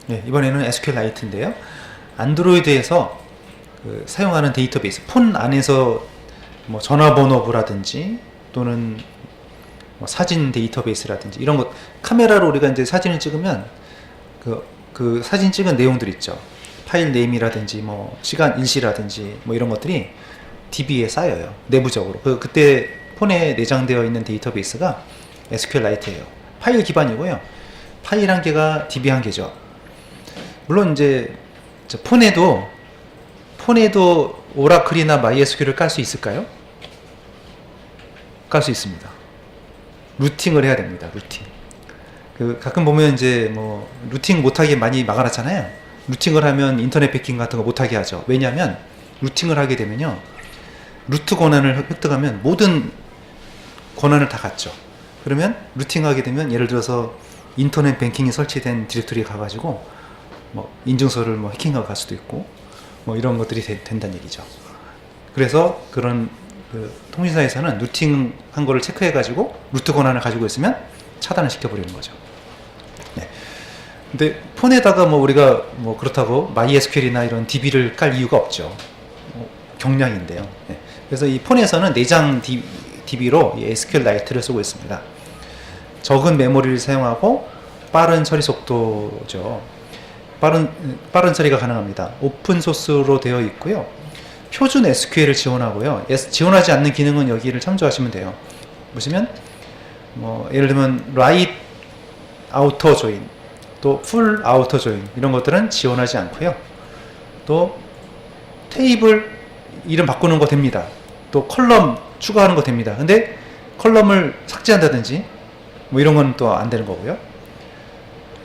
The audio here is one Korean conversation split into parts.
네, 이번에는 SQLite인데요. 안드로이드에서 사용하는 데이터베이스, 폰 안에서 뭐 전화번호부라든지 또는 뭐 사진 데이터베이스라든지 이런 것, 카메라로 우리가 이제 사진을 찍으면 그 사진 찍은 내용들 있죠. 파일 네임이라든지 뭐 시간 일시라든지 뭐 이런 것들이 DB에 쌓여요. 내부적으로. 그때 폰에 내장되어 있는 데이터베이스가 SQLite예요. 파일 기반이고요. 파일 한 개가 DB 한 개죠. 물론 이제 폰에도 오라클이나 MySQL을 깔 수 있을까요? 깔 수 있습니다. 루팅을 해야 됩니다. 루팅. 가끔 보면 이제 뭐 루팅 못하게 많이 막아놨잖아요. 루팅을 하면 인터넷 베킹 같은 거 못하게 하죠. 왜냐하면 루팅을 하게 되면요, 루트 권한을 획득하면 모든 권한을 다 갖죠. 그러면 루팅하게 되면 예를 들어서 인터넷 뱅킹이 설치된 디렉토리에 가가지고 뭐 인증서를 뭐 해킹하고 갈 수도 있고 뭐 이런 것들이 된다는 얘기죠. 그래서 그런 통신사에서는 루팅한 거를 체크해가지고 루트 권한을 가지고 있으면 차단을 시켜버리는 거죠. 네. 근데 폰에다가 뭐 우리가 뭐 그렇다고 MySQL이나 이런 DB를 깔 이유가 없죠. 경량인데요. 네. 그래서 이 폰에서는 내장 DB로 SQLite를 쓰고 있습니다. 적은 메모리를 사용하고 빠른 처리 속도죠. 빠른 처리가 가능합니다. 오픈 소스로 되어 있고요. 표준 SQL을 지원하고요. 지원하지 않는 기능은 여기를 참조하시면 돼요. 보시면 뭐 예를 들면 write outer join, 또 full outer join 이런 것들은 지원하지 않고요. 또 테이블 이름 바꾸는 거 됩니다. 또 컬럼 추가하는 거 됩니다. 근데 컬럼을 삭제한다든지 뭐 이런 건 또 안 되는 거고요.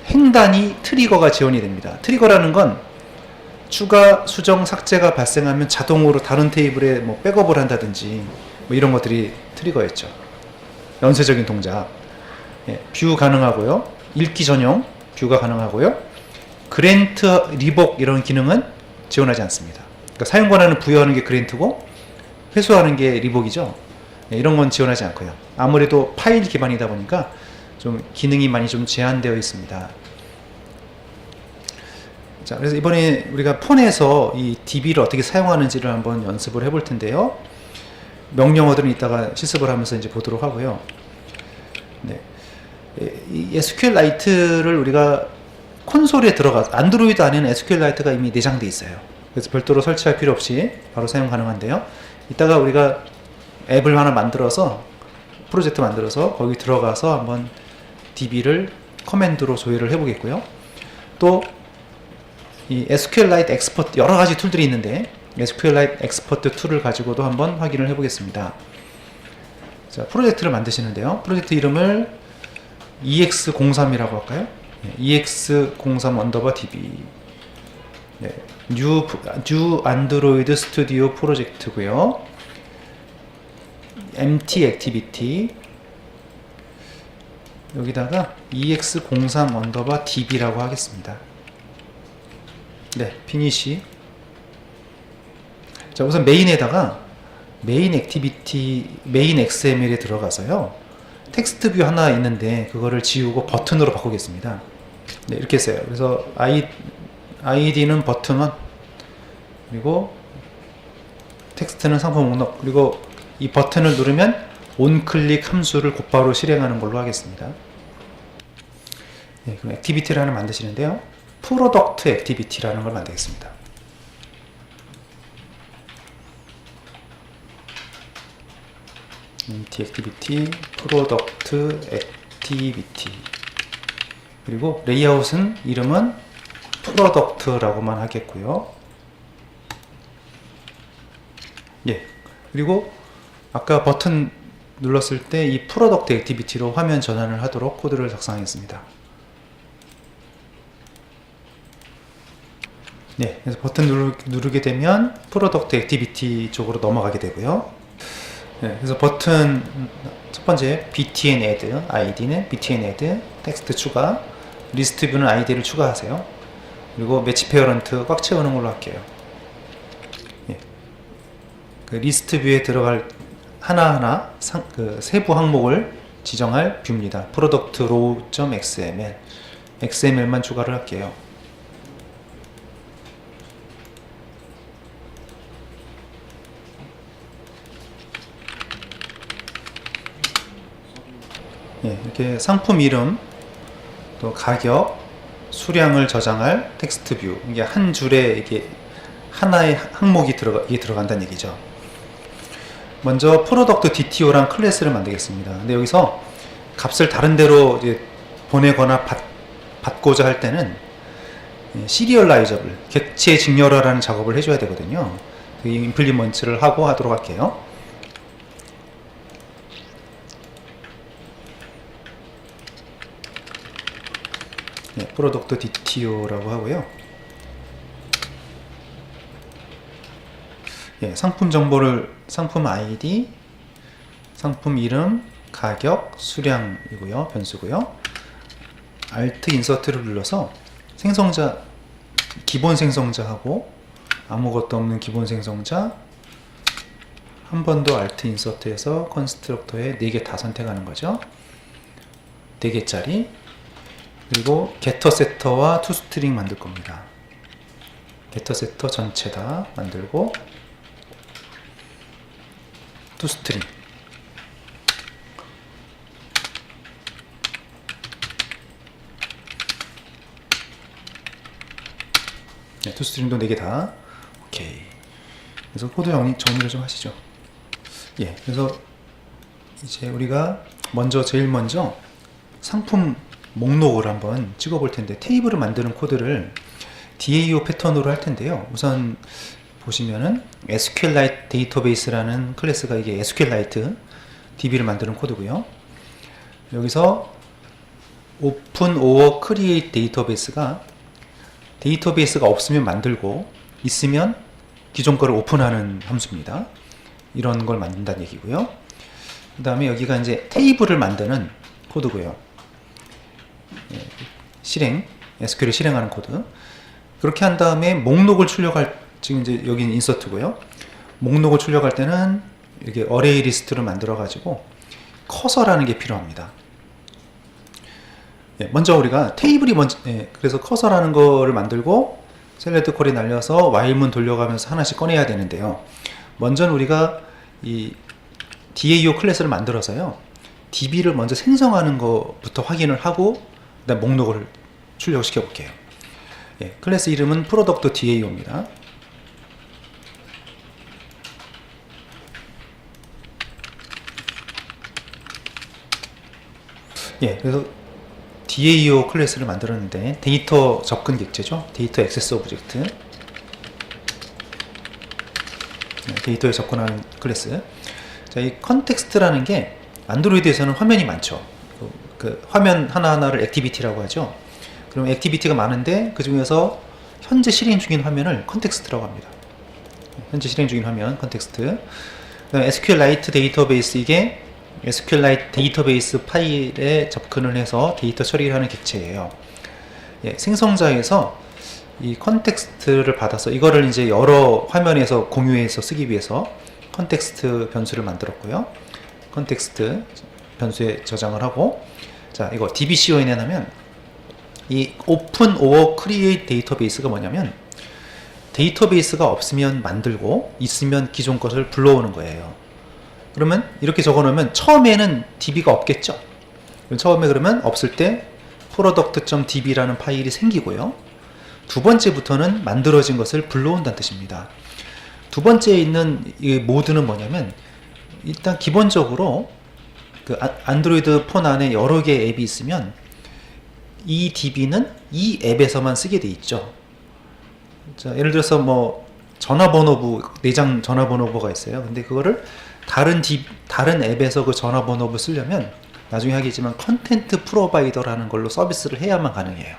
행단위 트리거가 지원이 됩니다. 트리거라는 건 추가 수정 삭제가 발생하면 자동으로 다른 테이블에 뭐 백업을 한다든지 뭐 이런 것들이 트리거였죠. 연쇄적인 동작. 예, 뷰 가능하고요. 읽기 전용 뷰가 가능하고요. 그랜트 리복 이런 기능은 지원하지 않습니다. 그러니까 사용 권한을 부여하는 게 그랜트고 회수하는 게 리복이죠. 예, 이런 건 지원하지 않고요. 아무래도 파일 기반이다 보니까 좀 기능이 많이 좀 제한되어 있습니다. 자, 그래서 이번에 우리가 폰에서 이 DB를 어떻게 사용하는지를 한번 연습을 해볼 텐데요. 명령어들은 이따가 실습을 하면서 이제 보도록 하고요. 네. 이 SQLite를 우리가 콘솔에 안드로이드 안에는 SQLite가 이미 내장되어 있어요. 그래서 별도로 설치할 필요 없이 바로 사용 가능한데요. 이따가 우리가 앱을 하나 만들어서, 프로젝트 만들어서 거기 들어가서 한번 DB를 커맨드로 조회를 해보겠고요. 또 이 SQLite 엑스퍼트, 여러 가지 툴들이 있는데 SQLite 엑스퍼트 툴을 가지고도 한번 확인을 해보겠습니다. 자, 프로젝트를 만드시는데요. 프로젝트 이름을 EX03이라고 할까요? 네, EX03_DB. 네, 뉴 안드로이드 스튜디오 프로젝트고요. MT 액티비티 여기다가 EX03_DB라고 하겠습니다. 네, 피니시. 자, 우선 메인에다가 메인 액티비티, 메인 XML에 들어가서요. 텍스트 뷰 하나 있는데 그거를 지우고 버튼으로 바꾸겠습니다. 네, 이렇게 했어요. 그래서 ID는 버튼 1, 그리고 텍스트는 상품 목록, 그리고 이 버튼을 누르면 온클릭 함수를 곧바로 실행하는 걸로 하겠습니다. 네, 그럼 액티비티를 하나 만드시는데요. 프로덕트 액티비티라는 걸 만들겠습니다. 액티비티, 프로덕트 액티비티. 그리고 레이아웃은 이름은 프로덕트라고만 하겠고요. 예. 그리고 아까 버튼 눌렀을 때 이 프로덕트 액티비티로 화면 전환을 하도록 코드를 작성하겠습니다. 네, 그래서 버튼 누르게 되면 프로덕트 액티비티 쪽으로 넘어가게 되고요. 네, 그래서 버튼 첫 번째 btn add, id는 btn add, 텍스트 추가, 리스트 뷰는 id를 추가하세요. 그리고 매치 페어런트 꽉 채우는 걸로 할게요. 네. 그 리스트 뷰에 들어갈 하나하나 그 세부 항목을 지정할 뷰입니다. product row.xml, xml만 추가를 할게요. 예, 이렇게 상품 이름, 또 가격, 수량을 저장할 텍스트 뷰. 이게 한 줄에 이게 하나의 항목이 이게 들어간다는 얘기죠. 먼저 프로덕트 DTO란 클래스를 만들겠습니다. 근데 여기서 값을 다른 데로 이제 보내거나 받고자 할 때는 시리얼라이저블, 객체 직렬화라는 작업을 해줘야 되거든요. 그 임플리먼트를 하고 하도록 할게요. 네, 프로덕트 DTO라고 하고요. 예, 상품 정보를 상품 ID, 상품 이름, 가격, 수량이고요. 변수고요. Alt 인서트를 눌러서 생성자, 기본 생성자하고 아무것도 없는 기본 생성자, 한 번 더 Alt 인서트에서 컨스트럭터에 4개 다 선택하는 거죠. 4개짜리. 그리고 getter setter와 toString 만들 겁니다. getter setter 전체 다 만들고 toString. 네, toString도 4개 다. 오케이. 그래서 코드 정리를 좀 하시죠. 예, 그래서 이제 우리가 제일 먼저 상품 목록을 한번 찍어 볼 텐데, 테이블을 만드는 코드를 DAO 패턴으로 할 텐데요. 우선 보시면은 SQLite 데이터베이스라는 클래스가 이게 SQLite DB를 만드는 코드고요. 여기서 open or create 데이터베이스가 없으면 만들고 있으면 기존 거를 오픈하는 함수입니다. 이런 걸 만든다는 얘기고요. 그 다음에 여기가 이제 테이블을 만드는 코드고요. SQL을 실행하는 코드. 그렇게 한 다음에 목록을 출력할, 지금 이제 여기는 인서트고요. 목록을 출력할 때는 이렇게 어레이 리스트를 만들어 가지고 커서라는 게 필요합니다. 먼저 우리가 테이블이 그래서 커서라는 거를 만들고 셀렉트 콜이 날려서 while문 돌려가면서 하나씩 꺼내야 되는데요. 먼저는 우리가 이 DAO 클래스를 만들어서요, DB를 먼저 생성하는 것부터 확인을 하고 그다음 목록을 출력시켜 볼게요. 클래스 이름은 프로덕트 DAO입니다. 그래서 DAO 클래스를 만들었는데 데이터 접근 객체죠. 데이터 액세스 오브젝트. 데이터에 접근하는 클래스. 자, 이 컨텍스트라는 게 안드로이드에서는 화면이 많죠. 그 화면 하나하나를 액티비티라고 하죠. 그럼 액티비티가 많은데 그 중에서 현재 실행 중인 화면을 컨텍스트라고 합니다. 현재 실행 중인 화면 컨텍스트. SQLite 데이터베이스, 이게 SQLite 데이터베이스 파일에 접근을 해서 데이터 처리를 하는 객체예요. 생성자에서 이 컨텍스트를 받아서 이거를 이제 여러 화면에서 공유해서 쓰기 위해서 컨텍스트 변수를 만들었고요. 컨텍스트 변수에 저장을 하고, 자, 이거 dbcon에 하면 이 open or create 데이터베이스가 뭐냐면 데이터베이스가 없으면 만들고 있으면 기존 것을 불러오는 거예요. 그러면 이렇게 적어 놓으면 처음에는 db가 없겠죠. 처음에 그러면 없을 때 product.db라는 파일이 생기고요. 두 번째부터는 만들어진 것을 불러온다는 뜻입니다. 두 번째에 있는 이 모드는 뭐냐면, 일단 기본적으로 그 안드로이드 폰 안에 여러 개의 앱이 있으면 이 DB는 이 앱에서만 쓰게 돼 있죠. 자, 예를 들어서 뭐 전화번호부, 내장 전화번호부가 있어요. 근데 그거를 다른 앱에서 그 전화번호부 쓰려면 나중에 하겠지만 컨텐트 프로바이더라는 걸로 서비스를 해야만 가능해요.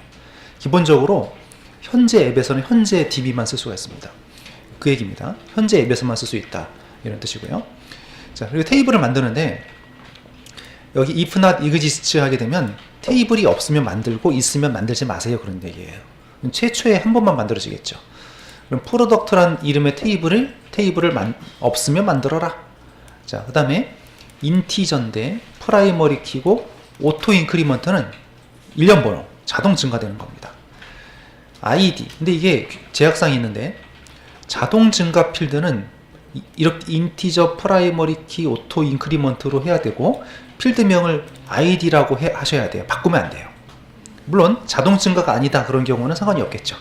기본적으로 현재 앱에서는 현재 DB만 쓸 수가 있습니다. 그 얘기입니다. 현재 앱에서만 쓸 수 있다, 이런 뜻이고요. 자, 그리고 테이블을 만드는데 여기 if not exists 하게 되면 테이블이 없으면 만들고 있으면 만들지 마세요, 그런 얘기예요. 최초에 한 번만 만들어지겠죠. 그럼 프로덕트란 이름의 테이블을 없으면 만들어라. 자, 그 다음에 인티저인데 프라이머리 키고 오토 인크리먼트는 일련 번호, 자동 증가되는 겁니다. ID, 근데 이게 제약상이 있는데 자동 증가 필드는 이렇게 인티저 프라이머리 키 오토 인크리먼트로 해야 되고, 필드명을 id라고 하셔야 돼요. 바꾸면 안 돼요. 물론 자동 증가가 아니다 그런 경우는 상관이 없겠죠.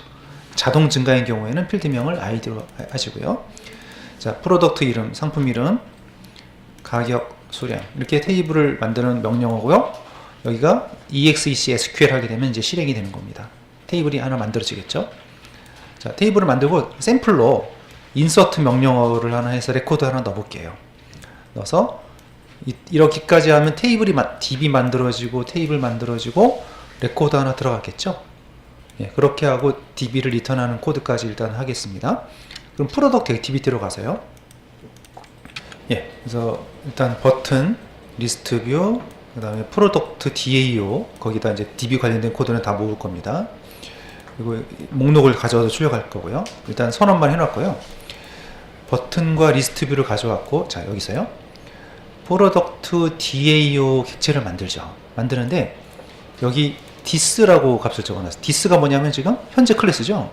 자동 증가인 경우에는 필드명을 id로 하시고요. 자, 프로덕트 이름, 상품 이름, 가격, 수량 이렇게 테이블을 만드는 명령어고요. 여기가 exec sql 하게 되면 이제 실행이 되는 겁니다. 테이블이 하나 만들어지겠죠. 자, 테이블을 만들고 샘플로 인서트 명령어를 하나 해서 레코드 하나 넣어볼게요. 넣어서 이렇게까지 하면 테이블이 DB 만들어지고 테이블 만들어지고 레코드 하나 들어갔겠죠. 예, 그렇게 하고 DB를 리턴하는 코드까지 일단 하겠습니다. 그럼 프로덕트 액티비티로 가세요. 예, 그래서 일단 버튼, 리스트 뷰, 그 다음에 프로덕트 DAO, 거기다 이제 DB 관련된 코드는 다 모을 겁니다. 그리고 목록을 가져와서 출력할 거고요. 일단 선언만 해놨고요. 버튼과 리스트 뷰를 가져왔고, 자, 여기서요. 프로덕트 DAO 객체를 만들죠. 만드는데, 여기 this라고 값을 적어놨어요. this가 뭐냐면 지금 현재 클래스죠.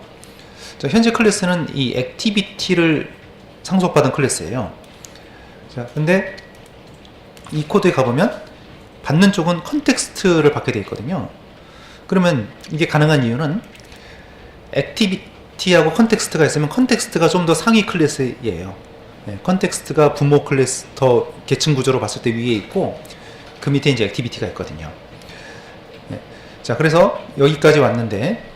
자, 현재 클래스는 이 액티비티를 상속받은 클래스예요. 자, 근데 이 코드에 가보면 받는 쪽은 컨텍스트를 받게 되어 있거든요. 그러면 이게 가능한 이유는 액티비티하고 컨텍스트가 있으면 컨텍스트가 좀 더 상위 클래스예요. 네, 컨텍스트가 부모 클래스 더 계층 구조로 봤을 때 위에 있고 그 밑에 이제 액티비티가 있거든요. 네, 자, 그래서 여기까지 왔는데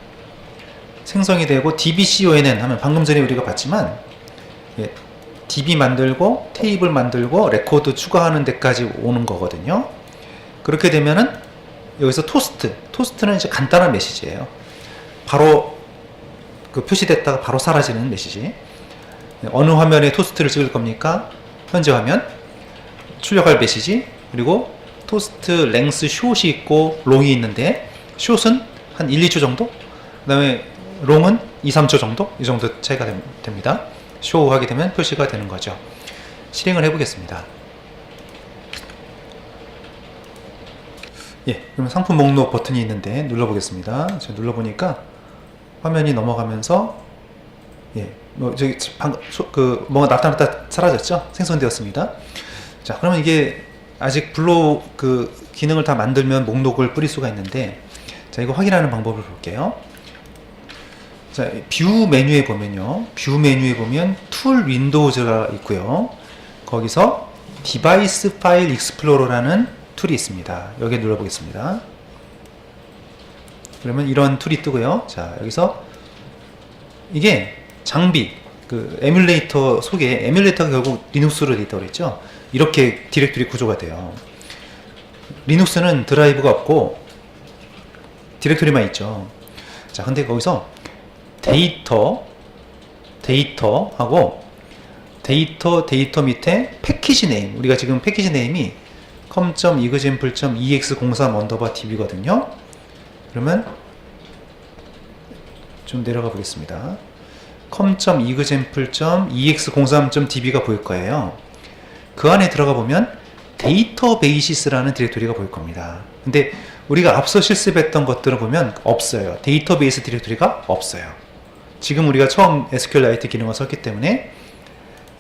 생성이 되고 dbconn 하면 방금 전에 우리가 봤지만 예, DB 만들고 테이블 만들고 레코드 추가하는 데까지 오는 거거든요. 그렇게 되면은 여기서 토스트는 이제 간단한 메시지예요. 바로 그 표시됐다가 바로 사라지는 메시지. 어느 화면에 토스트를 찍을 겁니까? 현재 화면, 출력할 메시지, 그리고 토스트 랭스 숏이 있고 롱이 있는데 숏은 한 1, 2초 정도, 그 다음에 롱은 2, 3초 정도, 이 정도 차이가 됩니다. 쇼 하게 되면 표시가 되는 거죠. 실행을 해보겠습니다. 예, 그러면 상품 목록 버튼이 있는데 눌러보겠습니다. 제가 눌러보니까 화면이 넘어가면서 예, 뭐 저기 방금 뭐가 나타났다 사라졌죠? 생성되었습니다. 자, 그러면 이게 아직 기능을 다 만들면 목록을 뿌릴 수가 있는데, 자, 이거 확인하는 방법을 볼게요. 자, 뷰 메뉴에 보면요. 뷰 메뉴에 보면 툴 윈도우즈가 있고요. 거기서 디바이스 파일 익스플로러라는 툴이 있습니다. 여기에 눌러보겠습니다. 그러면 이런 툴이 뜨고요. 자, 여기서 이게 장비, 에뮬레이터 속에, 에뮬레이터가 결국 리눅스로 되어 있다고 그랬죠. 이렇게 디렉토리 구조가 돼요. 리눅스는 드라이브가 없고 디렉토리만 있죠. 자, 근데 거기서 데이터하고 데이터 밑에 패키지 네임, 우리가 지금 패키지 네임이 com.example.ex03_db거든요. 그러면 좀 내려가 보겠습니다. com.example.ex03.db가 보일 거예요. 그 안에 들어가 보면 데이터베이시스라는 디렉토리가 보일 겁니다. 근데 우리가 앞서 실습했던 것들을 보면 없어요. 데이터베이스 디렉토리가 없어요. 지금 우리가 처음 SQLite 기능을 썼기 때문에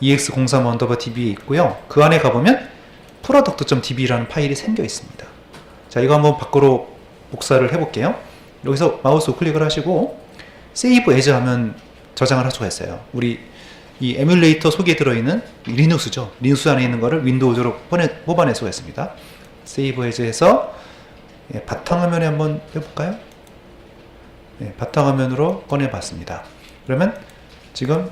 ex03_db에 있고요. 그 안에 가보면 product.db라는 파일이 생겨 있습니다. 자, 이거 한번 밖으로 복사를 해볼게요. 여기서 마우스 우클릭을 하시고 Save As 하면 저장을 할 수가 있어요. 우리 이 에뮬레이터 속에 들어있는 리눅스죠. 리눅스 안에 있는 거를 윈도우즈로 뽑아낼 수가 있습니다. Save As 해서 예, 바탕화면에 한번 해볼까요? 네, 바탕화면으로 꺼내봤습니다. 그러면 지금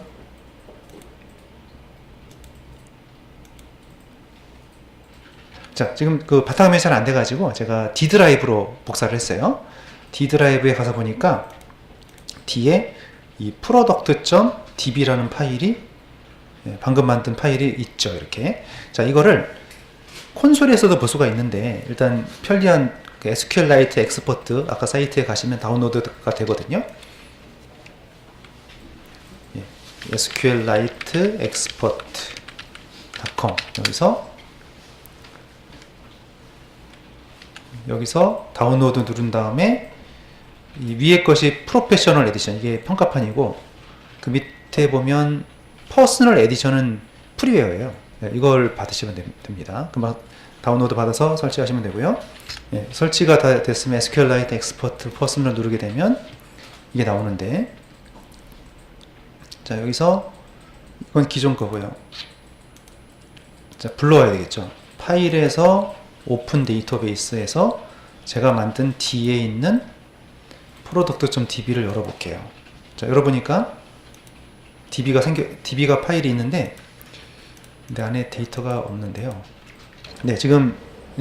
지금 바탕화면이 잘 안 돼가지고 제가 D 드라이브로 복사를 했어요. D 드라이브에 가서 보니까 D에 이 product.db라는 파일이 방금 만든 파일이 있죠. 이렇게. 자, 이거를 콘솔에서도 볼 수가 있는데 일단 편리한 SQLite 엑스퍼트 아까 사이트에 가시면 다운로드가 되거든요. 예, SQLite expert.com 여기서 다운로드 누른 다음에 이 위에 것이 프로페셔널 에디션, 이게 평가판이고 그 밑에 보면 퍼스널 에디션은 프리웨어예요. 네, 이걸 받으시면 됩니다. 다운로드 받아서 설치하시면 되고요. 예, 설치가 다 됐으면 SQLite Export Person을 누르게 되면 이게 나오는데, 자 여기서 이건 기존 거고요. 자 불러와야 되겠죠. 파일에서 오픈 데이터베이스에서 제가 만든 D에 있는 product.db를 열어볼게요. 자 열어보니까 DB가 파일이 있는데 근데 안에 데이터가 없는데요. 네, 지금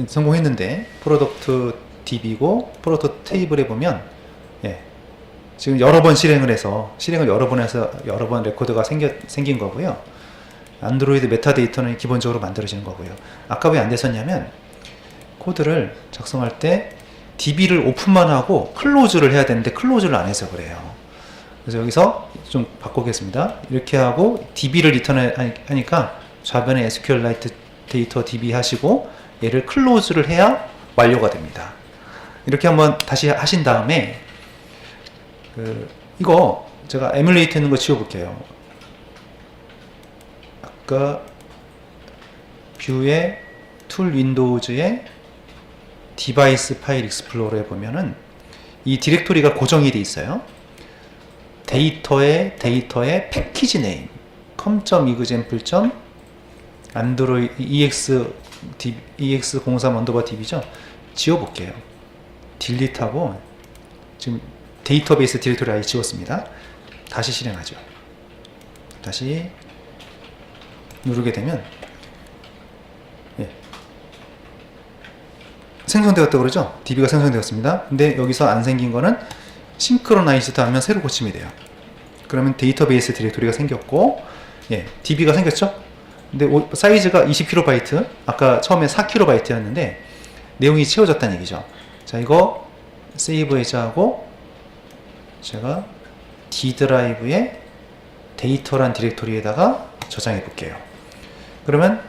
성공했는데 프로덕트 DB고 프로덕트 테이블에 보면 예, 지금 여러 번 실행을 여러 번 해서 여러 번 레코드가 생긴 거고요. 안드로이드 메타데이터는 기본적으로 만들어지는 거고요. 아까 왜 안 됐었냐면 코드를 작성할 때 DB를 오픈만 하고 클로즈를 해야 되는데 클로즈를 안 해서 그래요. 그래서 여기서 좀 바꾸겠습니다. 이렇게 하고 DB를 리턴하니까 좌변에 SQLite 데이터 DB 하시고 얘를 클로즈를 해야 완료가 됩니다. 이렇게 한번 다시 하신 다음에 이거 제가 에뮬레이트 했는 거 지워볼게요. 아까 뷰의 툴 윈도우즈의 디바이스 파일 익스플로러에 보면은 이 디렉토리가 고정이 돼 있어요. 데이터의 패키지 네임 com.example. 안드로이드 ex03_db죠. 지워볼게요. 딜리트하고 지금 데이터베이스 디렉토리 아예 지웠습니다. 다시 실행하죠. 다시 누르게 되면 예. 생성되었다고 그러죠. DB가 생성되었습니다. 근데 여기서 안 생긴 거는 싱크로나이즈드 하면 새로 고침이 돼요. 그러면 데이터베이스 디렉토리가 생겼고 예, DB가 생겼죠. 근데 사이즈가 20KB, 아까 처음에 4KB였는데 내용이 채워졌다는 얘기죠. 자, 이거 세이브 해제하고 제가 D 드라이브에 데이터란 디렉토리에다가 저장해 볼게요. 그러면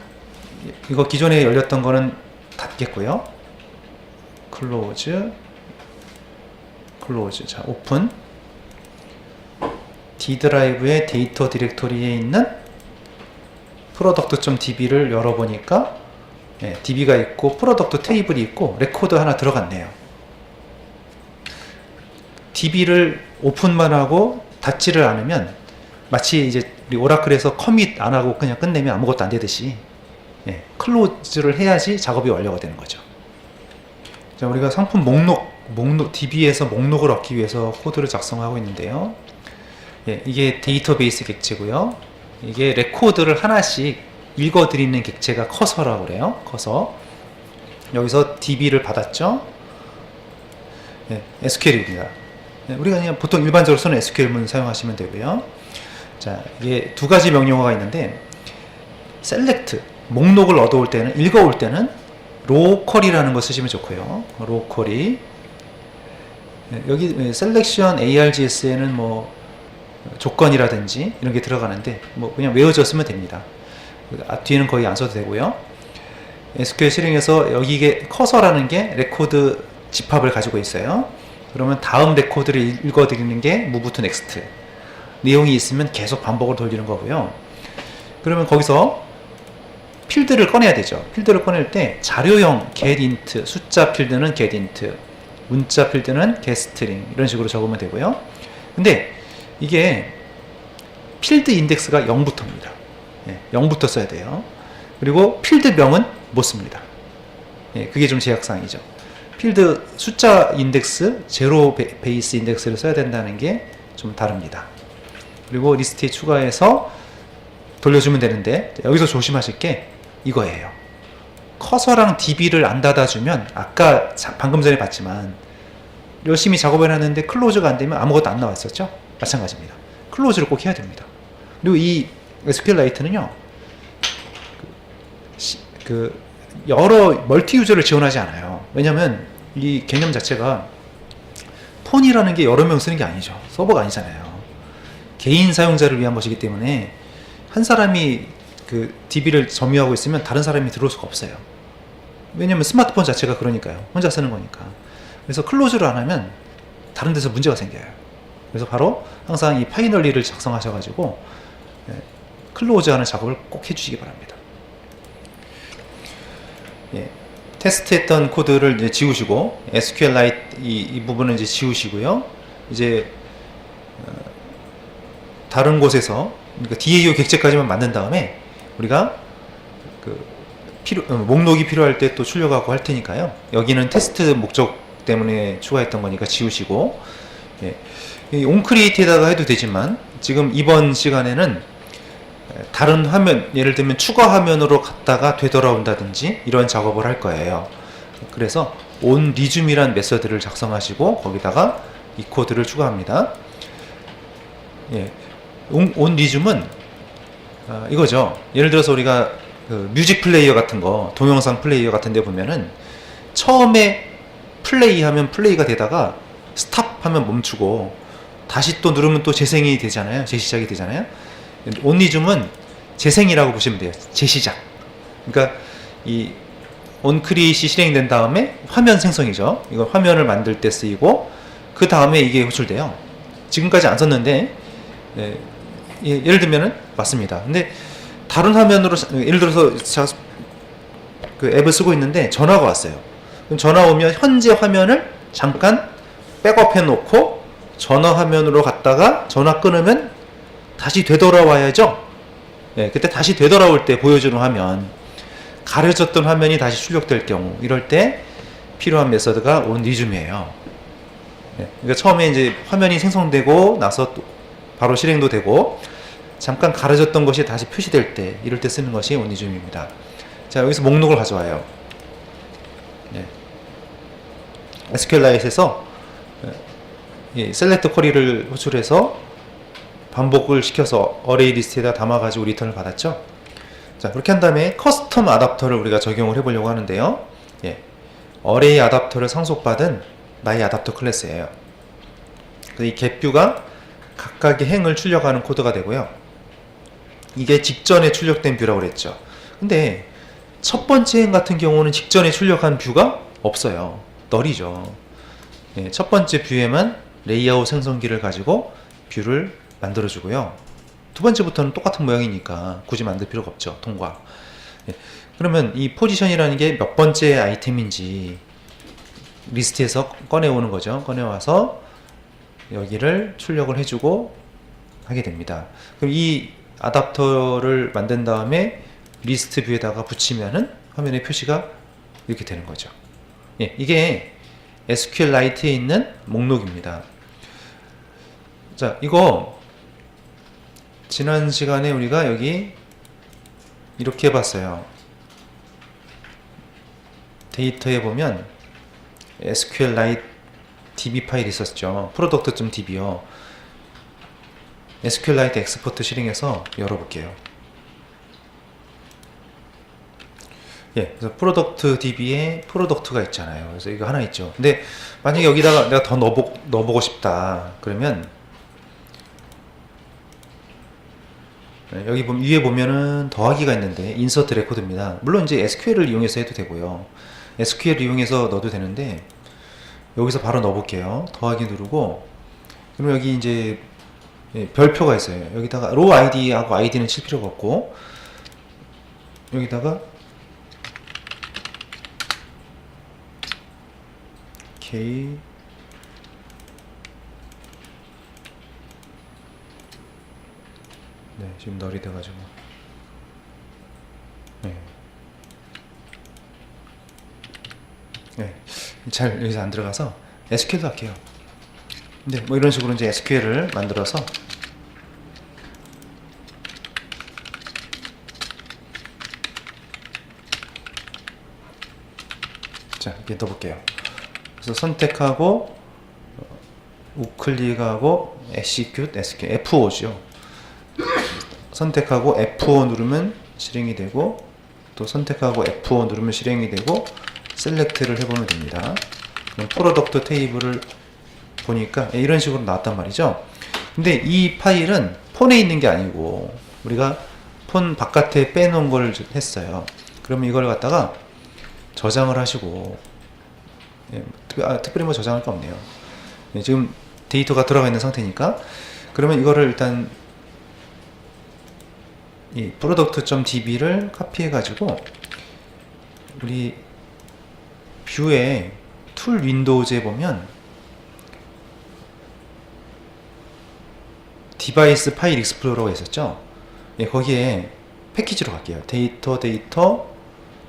이거 기존에 열렸던 거는 닫겠고요. 클로즈. 자, 오픈. D 드라이브의 데이터 디렉토리에 있는 product.db를 열어보니까 예, db가 있고 프로덕트 테이블이 있고 레코드 하나 들어갔네요. db를 오픈만 하고 닫지를 않으면 마치 이제 우리 오라클에서 커밋 안 하고 그냥 끝내면 아무것도 안 되듯이 예, 클로즈를 해야지 작업이 완료가 되는 거죠. 자, 우리가 상품 목록 db에서 목록을 얻기 위해서 코드를 작성하고 있는데요. 예, 이게 데이터베이스 객체고요. 이게 레코드를 하나씩 읽어드리는 객체가 커서라고 그래요. 커서. 여기서 db를 받았죠. 예, SQL입니다. 예, 우리가 그냥 보통 일반적으로 쓰는 SQL문 사용하시면 되고요. 자, 이게 두 가지 명령어가 있는데 select, 목록을 얻어올 때는, 읽어올 때는 로컬이라는 거 쓰시면 좋고요. 로컬이. 예, 여기 selection args에는 뭐 조건이라든지 이런 게 들어가는데 뭐 그냥 외워졌으면 됩니다. 뒤에는 거의 안 써도 되고요. SQL 실행에서 여기 이게 커서라는 게 레코드 집합을 가지고 있어요. 그러면 다음 레코드를 읽어드리는 게 move to next. 내용이 있으면 계속 반복을 돌리는 거고요. 그러면 거기서 필드를 꺼내야 되죠. 필드를 꺼낼 때 자료형 getInt, 숫자 필드는 getInt, 문자 필드는 getString 이런 식으로 적으면 되고요. 근데 이게 필드 인덱스가 0부터입니다. 예, 0부터 써야 돼요. 그리고 필드명은 못 씁니다. 예, 그게 좀 제약사항이죠. 필드 숫자 인덱스, 제로 베이스 인덱스를 써야 된다는 게 좀 다릅니다. 그리고 리스트에 추가해서 돌려주면 되는데 여기서 조심하실 게 이거예요. 커서랑 db를 안 닫아주면 아까 방금 전에 봤지만 열심히 작업을 했는데 클로즈가 안 되면 아무것도 안 나왔었죠? 마찬가지입니다. 클로즈를 꼭 해야 됩니다. 그리고 이 SQLite는요, 여러 멀티 유저를 지원하지 않아요. 왜냐면 이 개념 자체가 폰이라는 게 여러 명 쓰는 게 아니죠. 서버가 아니잖아요. 개인 사용자를 위한 것이기 때문에 한 사람이 그 DB를 점유하고 있으면 다른 사람이 들어올 수가 없어요. 왜냐면 스마트폰 자체가 그러니까요. 혼자 쓰는 거니까. 그래서 클로즈를 안 하면 다른 데서 문제가 생겨요. 그래서 바로 항상 이 파이널리를 작성하셔가지고 클로즈하는 작업을 꼭 해주시기 바랍니다. 예, 테스트했던 코드를 이제 지우시고 SQLite 이 부분은 이제 지우시고요. 이제 다른 곳에서 그러니까 DAO 객체까지만 만든 다음에 우리가 그 목록이 필요할 때 또 출력하고 할 테니까요. 여기는 테스트 목적 때문에 추가했던 거니까 지우시고, 예. 이 onCreate에다가 해도 되지만 지금 이번 시간에는 다른 화면, 예를 들면 추가 화면으로 갔다가 되돌아온다든지 이런 작업을 할 거예요. 그래서 onResume이란 메서드를 작성하시고 거기다가 이 코드를 추가합니다. 예. onResume은 이거죠. 예를 들어서 우리가 그 뮤직 플레이어 같은 거, 동영상 플레이어 같은 데 보면은 처음에 플레이하면 플레이가 되다가 스탑 하면 멈추고 다시 또 누르면 또 재생이 되잖아요. 재시작이 되잖아요. onResume은 재생이라고 보시면 돼요. 재시작. 그러니까 이 onCreate이 실행된 다음에 화면 생성이죠. 이거 화면을 만들 때 쓰이고 그 다음에 이게 호출돼요. 지금까지 안 썼는데 예를 들면은 맞습니다. 근데 다른 화면으로 예를 들어서 제가 그 앱을 쓰고 있는데 전화가 왔어요. 그럼 전화 오면 현재 화면을 잠깐 백업해 놓고 전화 화면으로 갔다가 전화 끊으면 다시 되돌아와야죠. 네, 그때 다시 되돌아올 때 보여주는 화면, 가려졌던 화면이 다시 출력될 경우 이럴 때 필요한 메서드가 onResume예요. 네, 그러니까 처음에 이제 화면이 생성되고 나서 또 바로 실행도 되고 잠깐 가려졌던 것이 다시 표시될 때 이럴 때 쓰는 것이 onResume입니다. 자, 여기서 목록을 가져와요. 네. SQLite에서 셀렉트 쿼리를 호출해서 반복을 시켜서 어레이 리스트에다 담아가지고 리턴을 받았죠. 자, 그렇게 한 다음에 커스텀 아답터를 우리가 적용을 해보려고 하는데요. 예. 어레이 아답터를 상속받은 my 아답터 클래스예요. 이 getView가 각각의 행을 출력하는 코드가 되고요. 이게 직전에 출력된 뷰라고 그랬죠. 근데 첫 번째 행 같은 경우는 직전에 출력한 뷰가 없어요. 널이죠. 예, 첫 번째 뷰에만 레이아웃 생성기를 가지고 뷰를 만들어주고요. 두 번째부터는 똑같은 모양이니까 굳이 만들 필요가 없죠. 통과. 예, 그러면 이 포지션이라는 게 몇 번째 아이템인지 리스트에서 꺼내오는 거죠. 꺼내와서 여기를 출력을 해주고 하게 됩니다. 그럼 이 아답터를 만든 다음에 리스트 뷰에다가 붙이면은 화면의 표시가 이렇게 되는 거죠. 예, 이게 SQLite에 있는 목록입니다. 자, 이거 지난 시간에 우리가 여기 이렇게 해봤어요. 데이터에 보면 SQLite db 파일이 있었죠. product.db요. SQLite 엑스포트 실행해서 열어볼게요. 예, 그래서 프로덕트 DB에 프로덕트가 있잖아요. 그래서 이거 하나 있죠. 근데 만약에 여기다가 내가 더 넣어보고 싶다. 그러면 여기 위에 보면은 더하기가 있는데 인서트 레코드입니다. 물론 이제 SQL을 이용해서 해도 되고요. SQL 이용해서 넣어도 되는데 여기서 바로 넣어볼게요. 더하기 누르고 그럼 여기 이제 별표가 있어요. 여기다가 row id하고 id는 칠 필요가 없고 여기다가 K 네, 지금 널이 돼가지고 잘 여기서 안 들어가서 SQL도 할게요. 네, 뭐 이런 식으로 이제 SQL을 만들어서 자, 이렇게 넣어볼게요. 그래서 선택하고 우클릭하고 execute SQL F5죠. 선택하고 F5 누르면 실행이 되고 또 선택하고 F5 누르면 실행이 되고 셀렉트를 해보면 됩니다. 그럼 프로덕트 테이블을 보니까 이런 식으로 나왔단 말이죠. 근데 이 파일은 폰에 있는 게 아니고 우리가 폰 바깥에 빼놓은 걸 했어요. 그러면 이걸 갖다가 저장을 하시고 특별히 뭐 저장할 거 없네요. 지금 데이터가 들어가 있는 상태니까 그러면 이거를 일단 이 product.db를 카피해 가지고 우리 뷰에 툴 윈도우즈에 보면 디바이스 파일 익스플로러가 있었죠. 예, 거기에 패키지로 갈게요. 데이터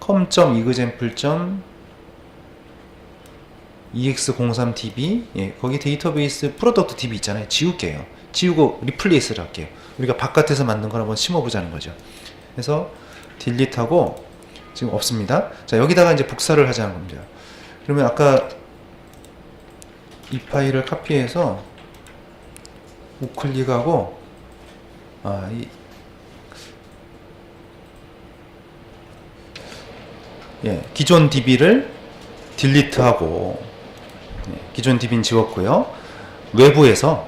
com.example.ex03db 예, 거기 데이터베이스 프로덕트 db 있잖아요. 지울게요. 지우고 리플레이스를 할게요. 우리가 바깥에서 만든 걸 한번 심어보자는 거죠. 그래서 딜리트하고 지금 없습니다. 자, 여기다가 이제 복사를 하자는 겁니다. 그러면 아까 이 파일을 카피해서 우클릭하고 기존 DB를 딜리트하고 기존 DB는 지웠고요. 외부에서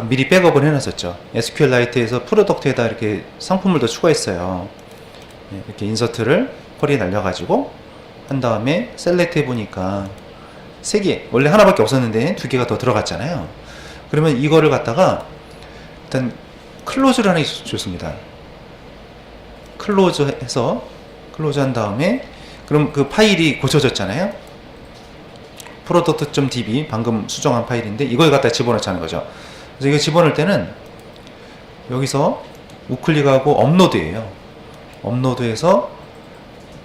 미리 백업을 해놨었죠. SQLite에서 프로덕트에다 이렇게 상품을 더 추가했어요. 이렇게 인서트를 쿼리에 날려가지고 한 다음에 셀렉트 해보니까 3개, 원래 하나밖에 없었는데 2개가 더 들어갔잖아요. 그러면 이거를 갖다가 일단 클로즈를 하나 줬습니다. 클로즈 한 다음에 그럼 그 파일이 고쳐졌잖아요. product.db 방금 수정한 파일인데 이걸 갖다 집어넣자는 거죠. 그래서 이거 집어넣을 때는 여기서 우클릭하고 업로드예요. 업로드해서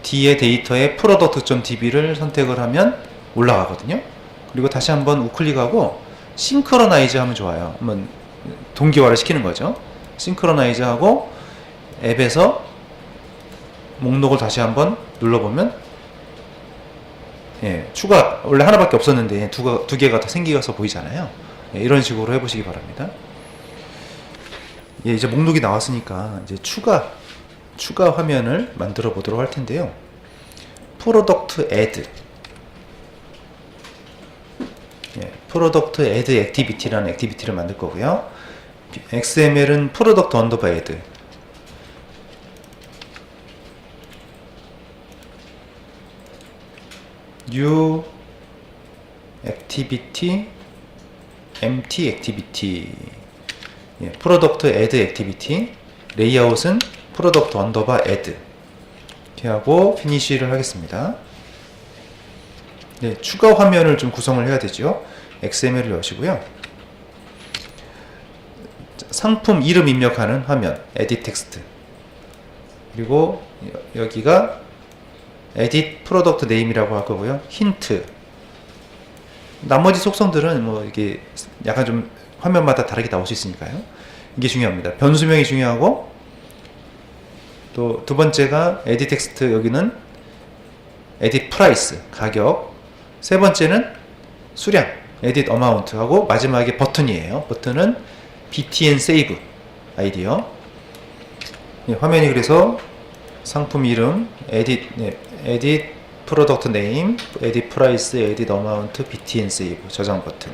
뒤에 데이터에 product.db를 선택을 하면 올라가거든요. 그리고 다시 한번 우클릭하고 싱크로나이즈 하면 좋아요. 한번 동기화를 시키는 거죠. 싱크로나이즈 하고 앱에서 목록을 다시 한번 눌러보면 추가 원래 하나밖에 없었는데 두 개가 더 생겨서 보이잖아요. 이런 식으로 해보시기 바랍니다. 이제 목록이 나왔으니까 이제 추가 화면을 만들어 보도록 할 텐데요. 프로덕트 애드 프로덕트 애드 액티비티라는 액티비티를 만들 거고요. XML은 프로덕트 언더바 애드 new activity empty activity 프로덕트 애드 액티비티 레이아웃은 프로덕트 언더바 애드 이렇게 하고 피니쉬를 하겠습니다. 추가 화면을 좀 구성을 해야 되죠. XML을 여시고요. 상품 이름 입력하는 화면 edit text 그리고 여기가 edit product name이라고 할 거고요. 힌트 나머지 속성들은 뭐 이게 약간 좀 화면마다 다르게 나올 수 있으니까요. 이게 중요합니다. 변수명이 중요하고 또 두 번째가 edit text 여기는 edit price 가격 세 번째는 수량 edit amount 하고 마지막에 버튼이에요. 버튼은 btn save 아이디어 화면이 그래서 상품 이름 edit product name edit price edit amount btn save 저장 버튼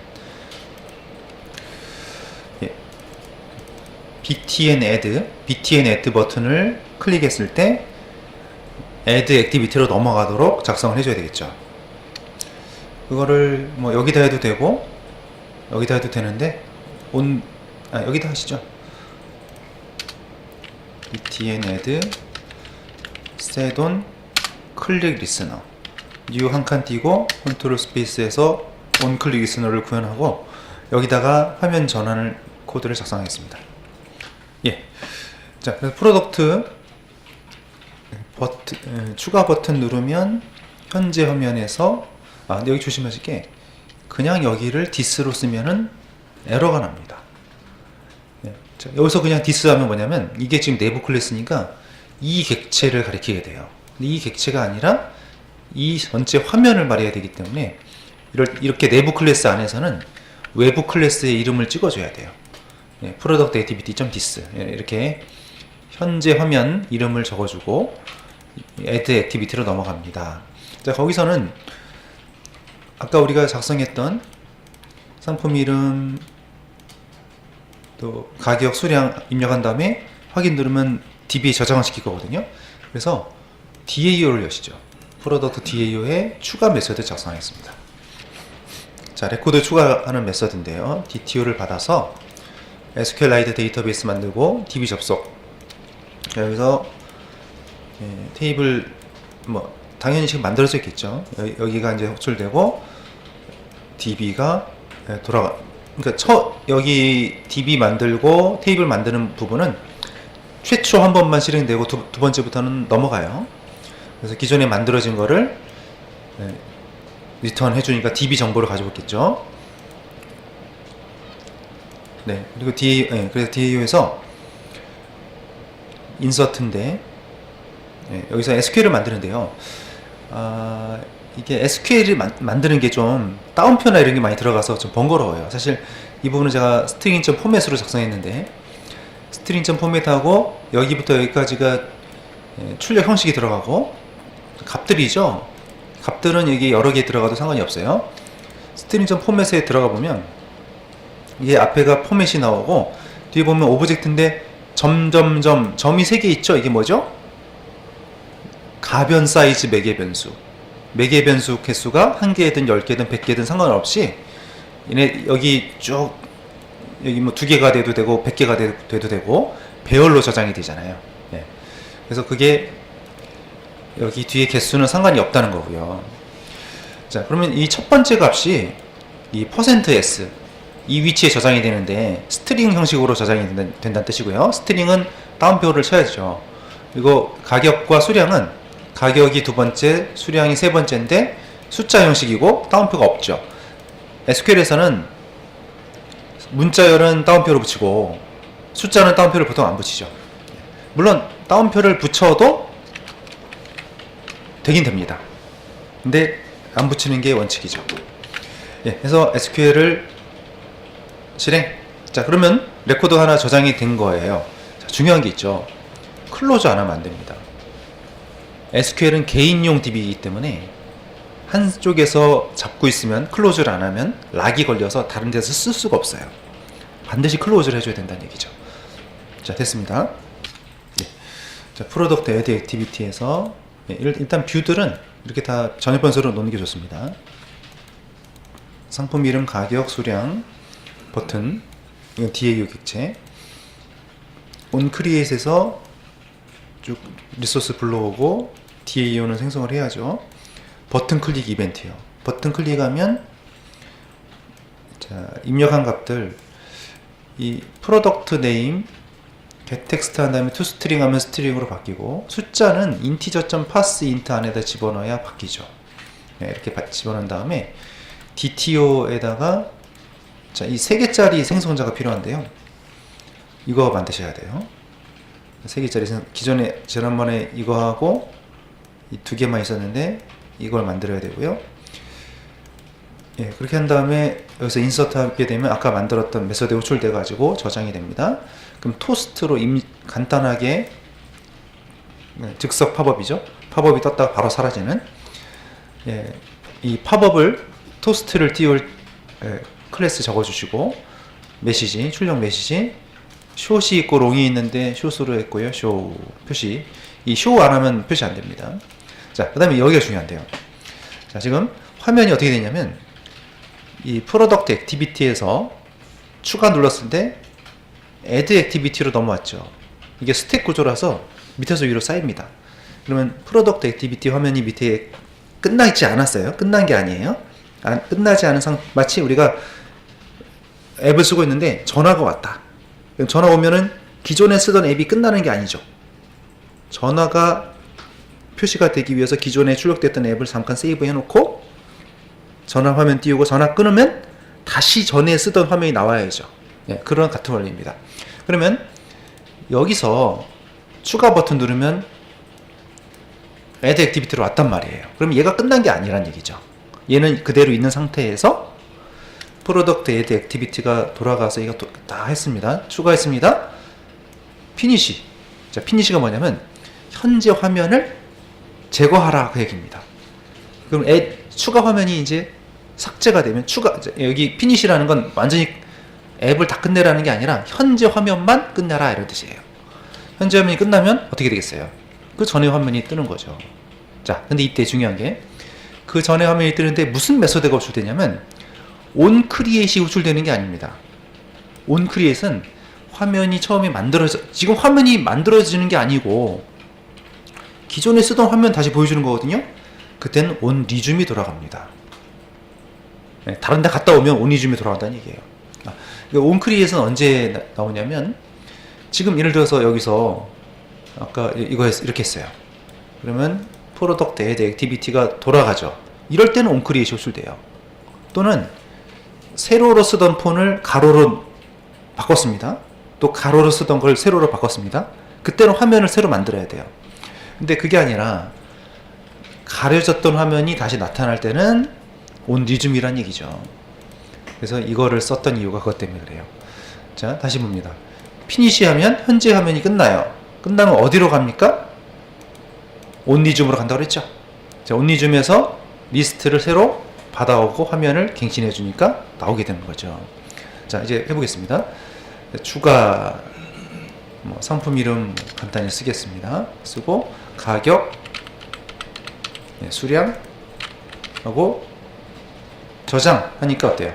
btn add 버튼을 클릭했을 때 add 액티비티로 넘어가도록 작성을 해줘야 되겠죠. 그거를 뭐 여기다 해도 되고 여기다 해도 되는데 여기다 하시죠. btn add set on click listener new 한 칸 띄고 컨트롤 스페이스에서 on click listener를 구현하고 여기다가 화면 전환을 코드를 작성하겠습니다. 자, 그래서 프로덕트 추가 버튼 누르면 현재 화면에서 근데 여기 조심하실 게 그냥 여기를 this로 쓰면은 에러가 납니다. 자, 여기서 그냥 this 하면 뭐냐면 이게 지금 내부 클래스니까 이 객체를 가리키게 돼요. 근데 이 객체가 아니라 이 전체 화면을 말해야 되기 때문에 이렇게 내부 클래스 안에서는 외부 클래스의 이름을 찍어줘야 돼요. product activity.this 이렇게 현재 화면 이름을 적어주고 add activity로 넘어갑니다. 자, 거기서는 아까 우리가 작성했던 상품 이름 또 가격 수량 입력한 다음에 확인 누르면 DB에 저장을 시킬 거거든요. 그래서 DAO를 여시죠. 프로덕트 DAO에 추가 메서드 작성하겠습니다. 자, 레코드 추가하는 메서드인데요. DTO를 받아서 SQLite 데이터베이스 만들고 DB 접속. 여기서 테이블 당연히 지금 만들어져 있겠죠. 여기가 이제 호출되고 DB가 돌아가. 그러니까 여기 DB 만들고 테이블 만드는 부분은 최초 한 번만 실행되고 두 번째부터는 넘어가요. 그래서 기존에 만들어진 거를 리턴 해주니까 DB 정보를 가지고 있겠죠. 네, 그리고 그래서 DAO에서 인서트인데 여기서 SQL을 만드는데요. 이게 SQL을 만드는 게 좀 다운표나 이런 게 많이 들어가서 좀 번거로워요. 사실 이 부분은 제가 스트링 포맷으로 작성했는데 스트링 포맷하고 여기부터 여기까지가 출력 형식이 들어가고 값들이죠. 값들은 여기 여러 개 들어가도 상관이 없어요. 스트링 포맷에 들어가 보면 이게 앞에가 포맷이 나오고 뒤에 보면 오브젝트인데 점이 3개 있죠. 이게 뭐죠? 가변 사이즈 매개 변수. 매개 변수 개수가 1개든 10개든 100개든 상관없이 여기 쭉 여기 뭐 2개가 돼도 되고 100개가 돼도 되고 배열로 저장이 되잖아요. 네. 그래서 그게 여기 뒤에 개수는 상관이 없다는 거고요. 자, 그러면 이 첫 번째 값이 이 %s 이 위치에 저장이 되는데 스트링 형식으로 저장이 된다는 뜻이고요. 스트링은 다운표를 쳐야죠. 그리고 가격과 수량은 가격이 두 번째, 수량이 세 번째인데 숫자 형식이고 다운표가 없죠. SQL에서는 문자열은 다운표를 붙이고 숫자는 다운표를 보통 안 붙이죠. 물론 다운표를 붙여도 되긴 됩니다. 근데 안 붙이는 게 원칙이죠. 그래서 SQL을 실행. 자, 그러면 레코드 하나 저장이 된 거예요. 자, 중요한 게 있죠. 클로저 안 하면 안 됩니다. SQL은 개인용 DB이기 때문에 한쪽에서 잡고 있으면 클로즈를 안 하면 락이 걸려서 다른 데서 쓸 수가 없어요. 반드시 클로즈를 해줘야 된다는 얘기죠. 자, 됐습니다. 자, 프로덕트 애드 액티비티에서 일단 뷰들은 이렇게 다 전역변수로 놓는 게 좋습니다. 상품 이름, 가격, 수량, 버튼, 이건 DAO 객체. onCreate에서 쭉 리소스 불러오고 DAO는 생성을 해야죠. 버튼 클릭 이벤트요. 버튼 클릭하면 자, 입력한 값들 이 프로덕트 네임 get 텍스트 한 다음에 toString 하면 스트링으로 바뀌고 숫자는 integer.parseInt 안에다 집어넣어야 바뀌죠. 이렇게 집어넣은 다음에 DTO에다가 자, 이 3개짜리 생성자가 필요한데요. 이거 만드셔야 돼요. 3개짜리 기존에 지난번에 이거 하고 이 2개만 있었는데 이걸 만들어야 되고요. 그렇게 한 다음에 여기서 인서트 하게 되면 아까 만들었던 메서드에 호출돼 가지고 저장이 됩니다. 그럼 토스트로 간단하게 즉석 팝업이죠. 팝업이 떴다가 바로 사라지는 이 팝업을 토스트를 띄울 클래스 적어주시고 메시지 출력 메시지 숏이 있고 롱이 있는데 숏으로 했고요. 쇼 표시 이 쇼 안 하면 표시 안 됩니다. 자, 그 다음에 여기가 중요한데요. 자, 지금 화면이 어떻게 되냐면 이 프로덕트 액티비티에서 추가 눌렀을 때 애드 액티비티로 넘어왔죠. 이게 스택 구조라서 밑에서 위로 쌓입니다. 그러면 프로덕트 액티비티 화면이 밑에 끝나지 않았어요. 끝난 게 아니에요. 끝나지 않은 마치 우리가 앱을 쓰고 있는데 전화가 왔다. 전화 오면은 기존에 쓰던 앱이 끝나는 게 아니죠. 전화가 표시가 되기 위해서 기존에 출력됐던 앱을 잠깐 세이브 해놓고 전화 화면 띄우고 전화 끊으면 다시 전에 쓰던 화면이 나와야죠. 그런 같은 원리입니다. 그러면 여기서 추가 버튼 누르면 애드 액티비티로 왔단 말이에요. 그럼 얘가 끝난 게 아니란 얘기죠. 얘는 그대로 있는 상태에서 프로덕트 애드 액티비티가 돌아가서 이거 다 했습니다. 추가했습니다. 피니시. 자, 피니시가 뭐냐면 현재 화면을 제거하라 그 얘기입니다. 그럼 추가 화면이 이제 삭제가 되면 여기 피니시라는 건 완전히 앱을 다 끝내라는 게 아니라 현재 화면만 끝내라 이런 뜻이에요. 현재 화면이 끝나면 어떻게 되겠어요? 그 전에 화면이 뜨는 거죠. 자, 근데 이때 중요한 게 그 전에 화면이 뜨는데 무슨 메소드가 호출되냐면 onCreate이 호출되는 게 아닙니다. onCreate은 화면이 처음에 지금 화면이 만들어지는 게 아니고 기존에 쓰던 화면 다시 보여주는 거거든요. 그때는 온 리줌이 돌아갑니다. 네, 다른 데 갔다 오면 온 리줌이 돌아간다는 얘기예요. 온크리에이트는 언제 나오냐면, 지금 예를 들어서 여기서 아까 이거 이렇게 했어요. 그러면 프로덕트 애드 액티비티가 돌아가죠. 이럴 때는 온크리에이트 호출돼요. 또는 세로로 쓰던 폰을 가로로 바꿨습니다. 또 가로로 쓰던 걸 세로로 바꿨습니다. 그때는 화면을 새로 만들어야 돼요. 근데 그게 아니라 가려졌던 화면이 다시 나타날 때는 온 리즘이란 얘기죠. 그래서 이거를 썼던 이유가 그것 때문에 그래요. 자, 다시 봅니다. 피니시 하면 현재 화면이 끝나요. 끝나면 어디로 갑니까? 온 리즘으로 간다고 그랬죠. 자, 온 리즘에서 리스트를 새로 받아오고 화면을 갱신해 주니까 나오게 되는 거죠. 자, 이제 해보겠습니다. 추가 상품 이름 간단히 쓰겠습니다. 쓰고 가격, 수량 하고 저장하니까 어때요?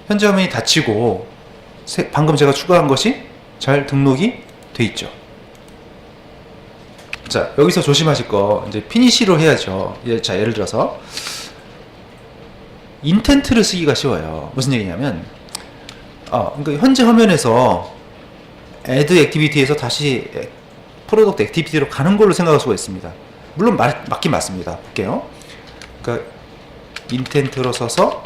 현재 화면이 닫히고 방금 제가 추가한 것이 잘 등록이 돼 있죠. 자, 여기서 조심하실 거 이제 피니시로 해야죠. 자, 예를 들어서 인텐트를 쓰기가 쉬워요. 무슨 얘기냐면 그러니까 현재 화면에서 add 액티비티에서 다시 프로덕트 액티비티로 가는 걸로 생각할 수가 있습니다. 물론 맞긴 맞습니다. 볼게요. 그러니까 인텐트로 써서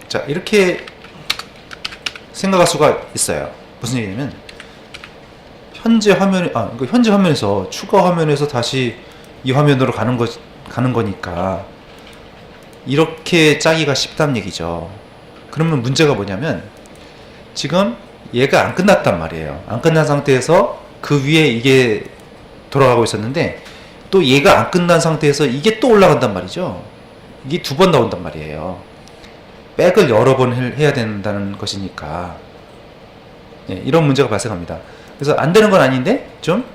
자, 이렇게 생각할 수가 있어요. 무슨 얘기냐면 현재 화면에 현재 화면에서 추가 화면에서 다시 이 화면으로 가는 거니까 이렇게 짜기가 쉽다는 얘기죠. 그러면 문제가 뭐냐면 지금 얘가 안 끝났단 말이에요. 안 끝난 상태에서 그 위에 이게 돌아가고 있었는데 또 얘가 안 끝난 상태에서 이게 또 올라간단 말이죠. 이게 두 번 나온단 말이에요. 백을 여러 번 해야 된다는 것이니까 이런 문제가 발생합니다. 그래서 안 되는 건 아닌데 좀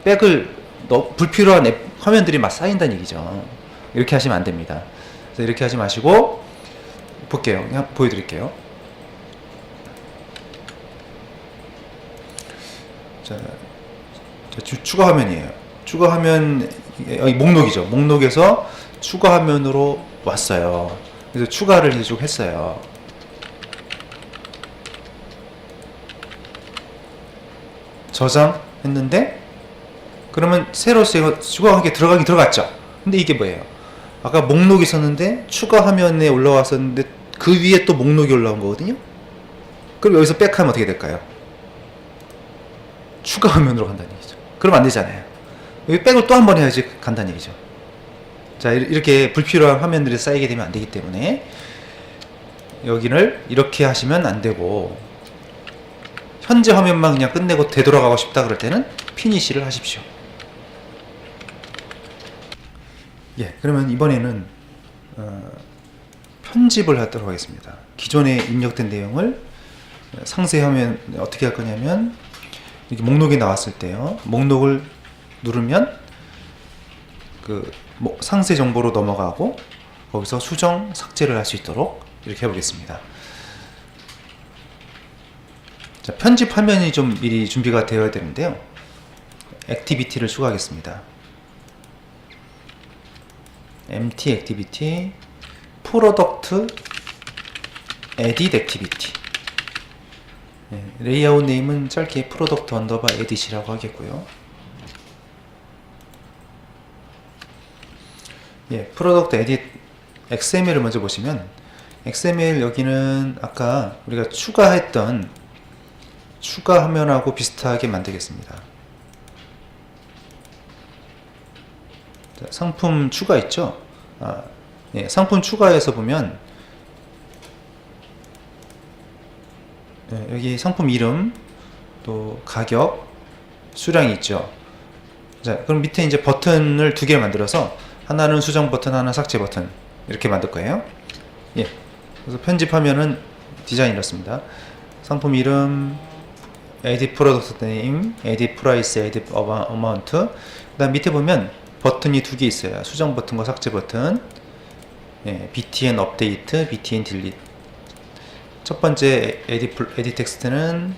백을 불필요한 화면들이 막 쌓인다는 얘기죠. 이렇게 하시면 안 됩니다. 그래서 이렇게 하지 마시고 볼게요. 그냥 보여드릴게요. 자, 추가 화면이에요. 추가 화면 목록이죠. 목록에서 추가 화면으로 왔어요. 그래서 추가를 계속 했어요. 저장했는데 그러면 새로 추가한 게 들어갔죠. 근데 이게 뭐예요? 아까 목록이 있었는데 추가 화면에 올라왔었는데 그 위에 또 목록이 올라온 거거든요. 그럼 여기서 백하면 어떻게 될까요? 추가 화면으로 간다는 얘기죠. 그럼 안 되잖아요. 여기 백을 또 한 번 해야지 간다는 얘기죠. 자, 이렇게 불필요한 화면들이 쌓이게 되면 안 되기 때문에 여기를 이렇게 하시면 안 되고 현재 화면만 그냥 끝내고 되돌아가고 싶다 그럴 때는 피니시를 하십시오. 그러면 이번에는 편집을 하도록 하겠습니다. 기존에 입력된 내용을 상세 화면 어떻게 할 거냐면 이렇게 목록이 나왔을 때요. 목록을 누르면 그 상세 정보로 넘어가고 거기서 수정, 삭제를 할 수 있도록 이렇게 해보겠습니다. 자, 편집 화면이 좀 미리 준비가 되어야 되는데요. 액티비티를 추가하겠습니다. empty 액티비티 프로덕트 edit 액티비티 레이아웃 네임은 짧게 프로덕트 언더바 edit이라고 하겠고요. 프로덕트 에딧 XML을 먼저 보시면 XML 여기는 아까 우리가 추가했던 추가 화면하고 비슷하게 만들겠습니다. 자, 상품 추가 있죠? 상품 추가에서 보면 여기 상품 이름 또 가격 수량이 있죠. 자, 그럼 밑에 이제 버튼을 두 개를 만들어서 하나는 수정 버튼, 하나는 삭제 버튼 이렇게 만들 거예요. 그래서 편집하면은 디자인이 이렇습니다. 상품 이름 edit product name, edit price, edit amount. 그다음 밑에 보면 버튼이 두 개 있어요. 수정 버튼과 삭제 버튼. 예, btn update, btn delete. 첫 번째 edit 텍스트는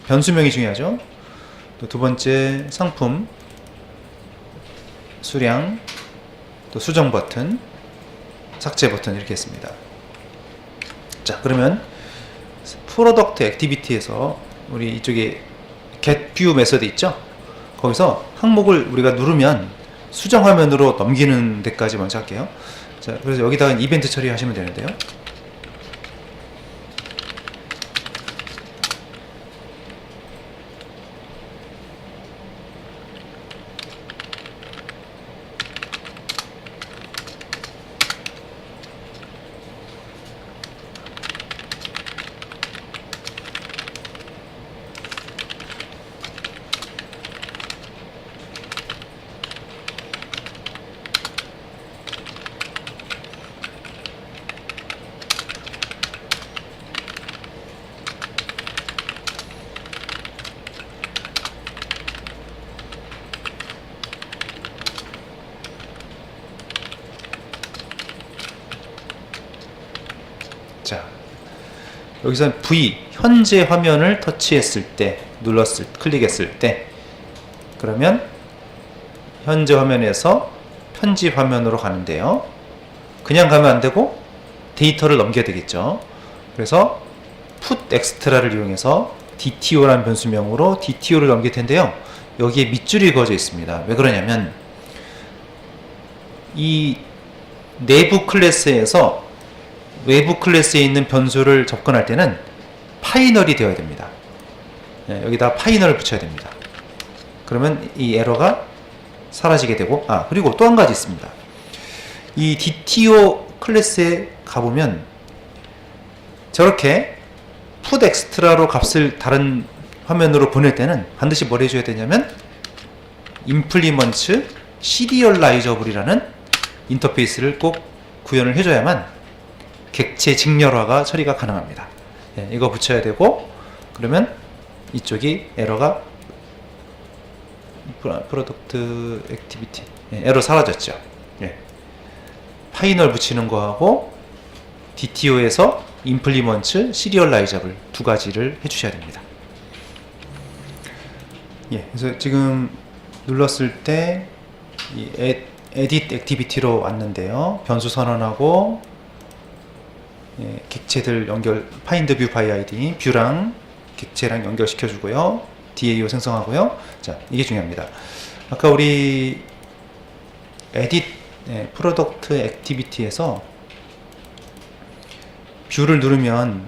변수명이 중요하죠. 또 두 번째 상품, 수량, 또 수정 버튼, 삭제 버튼 이렇게 했습니다. 자, 그러면 프로덕트 액티비티에서 우리 이쪽에 get view 메서드 있죠? 거기서 항목을 우리가 누르면 수정 화면으로 넘기는 데까지 먼저 할게요. 자, 그래서 여기다가 이벤트 처리하시면 되는데요. 자, 여기서 V, 현재 화면을 터치했을 때, 클릭했을 때, 그러면 현재 화면에서 편집 화면으로 가는데요. 그냥 가면 안 되고 데이터를 넘겨야 되겠죠. 그래서 put extra를 이용해서 DTO라는 변수명으로 DTO를 넘길 텐데요. 여기에 밑줄이 그어져 있습니다. 왜 그러냐면 이 내부 클래스에서 외부 클래스에 있는 변수를 접근할 때는 파이널이 되어야 됩니다. 네, 여기다 파이널을 붙여야 됩니다. 그러면 이 에러가 사라지게 되고, 그리고 또 한 가지 있습니다. 이 DTO 클래스에 가보면 저렇게 put extra로 값을 다른 화면으로 보낼 때는 반드시 뭘 해줘야 되냐면 implements serializable이라는 인터페이스를 꼭 구현을 해줘야만 객체 직렬화가 처리가 가능합니다. 예, 이거 붙여야 되고, 그러면 이쪽이 에러가 프로덕트 액티비티 에러 사라졌죠. 예. 파이널 붙이는 거하고 DTO에서 implements serializable 두 가지를 해주셔야 됩니다. 예, 그래서 지금 눌렀을 때 이 edit 액티비티로 왔는데요. 변수 선언하고 예, 객체들 연결, find view by id, 뷰랑 객체랑 연결시켜 주고요. DAO 생성하고요. 자, 이게 중요합니다. 아까 우리 edit product activity에서 뷰를 누르면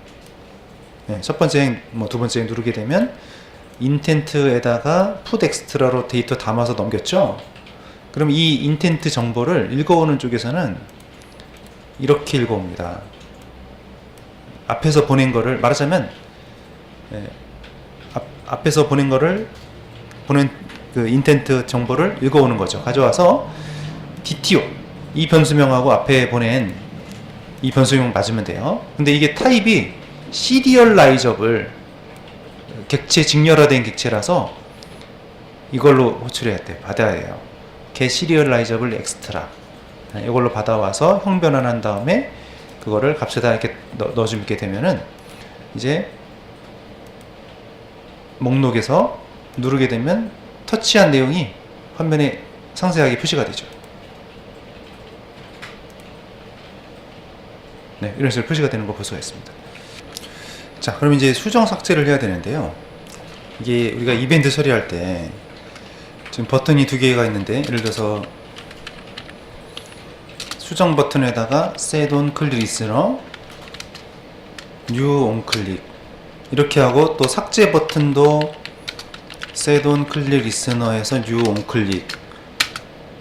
첫 번째, 두 번째 누르게 되면 intent에다가 put extra로 데이터 담아서 넘겼죠. 그럼 이 intent 정보를 읽어오는 쪽에서는 이렇게 읽어옵니다. 앞에서 보낸 거를 말하자면 앞에서 보낸 거를 보낸 그 인텐트 정보를 읽어오는 거죠. 가져와서 DTO 이 변수명하고 앞에 보낸 이 변수명 맞으면 돼요. 근데 이게 타입이 serializable 객체 직렬화된 객체라서 이걸로 호출해야 돼. 받아야 돼요. get serializable extra 이걸로 받아와서 형 변환한 다음에 그거를 값에다 이렇게 넣어주게 되면은 이제 목록에서 누르게 되면 터치한 내용이 화면에 상세하게 표시가 되죠. 네, 이런 식으로 표시가 되는 거 볼 수가 있습니다. 자, 그럼 이제 수정 삭제를 해야 되는데요. 이게 우리가 이벤트 처리할 때 지금 버튼이 두 개가 있는데, 예를 들어서 수정 버튼에다가 set on click listener, new on click 이렇게 하고, 또 삭제 버튼도 set on click listener에서 new on click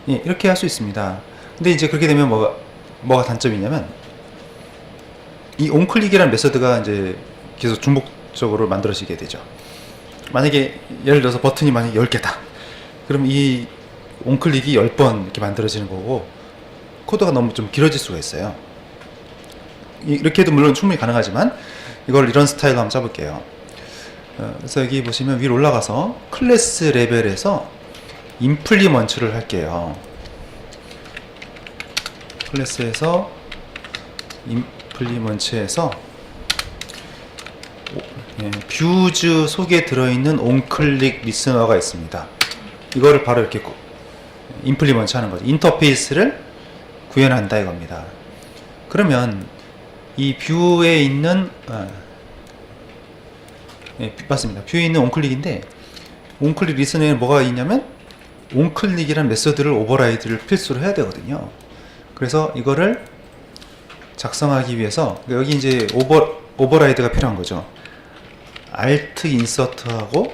이렇게 할 수 있습니다. 근데 이제 그렇게 되면 뭐가 단점이냐면 이 on click이라는 메서드가 이제 계속 중복적으로 만들어지게 되죠. 만약에 예를 들어서 버튼이 만약에 10개다. 그럼 이 on click이 10번 이렇게 만들어지는 거고, 코드가 너무 좀 길어질 수가 있어요. 이렇게 해도 물론 충분히 가능하지만 이걸 이런 스타일로 한번 짜볼게요. 그래서 여기 보시면 위로 올라가서 클래스 레벨에서 임플리먼트를 할게요. 클래스에서 임플리먼트에서 뷰즈 속에 들어있는 온클릭 리스너가 있습니다. 이거를 바로 이렇게 임플리먼트 하는 거죠. 인터페이스를 구현한다 이겁니다. 그러면 이 뷰에 있는 맞습니다. 뷰에 있는 온클릭인데 온클릭 리스너에는 뭐가 있냐면 온클릭이라는 메서드를 오버라이드를 필수로 해야 되거든요. 그래서 이거를 작성하기 위해서 여기 이제 오버라이드가 필요한 거죠. Alt 인서트하고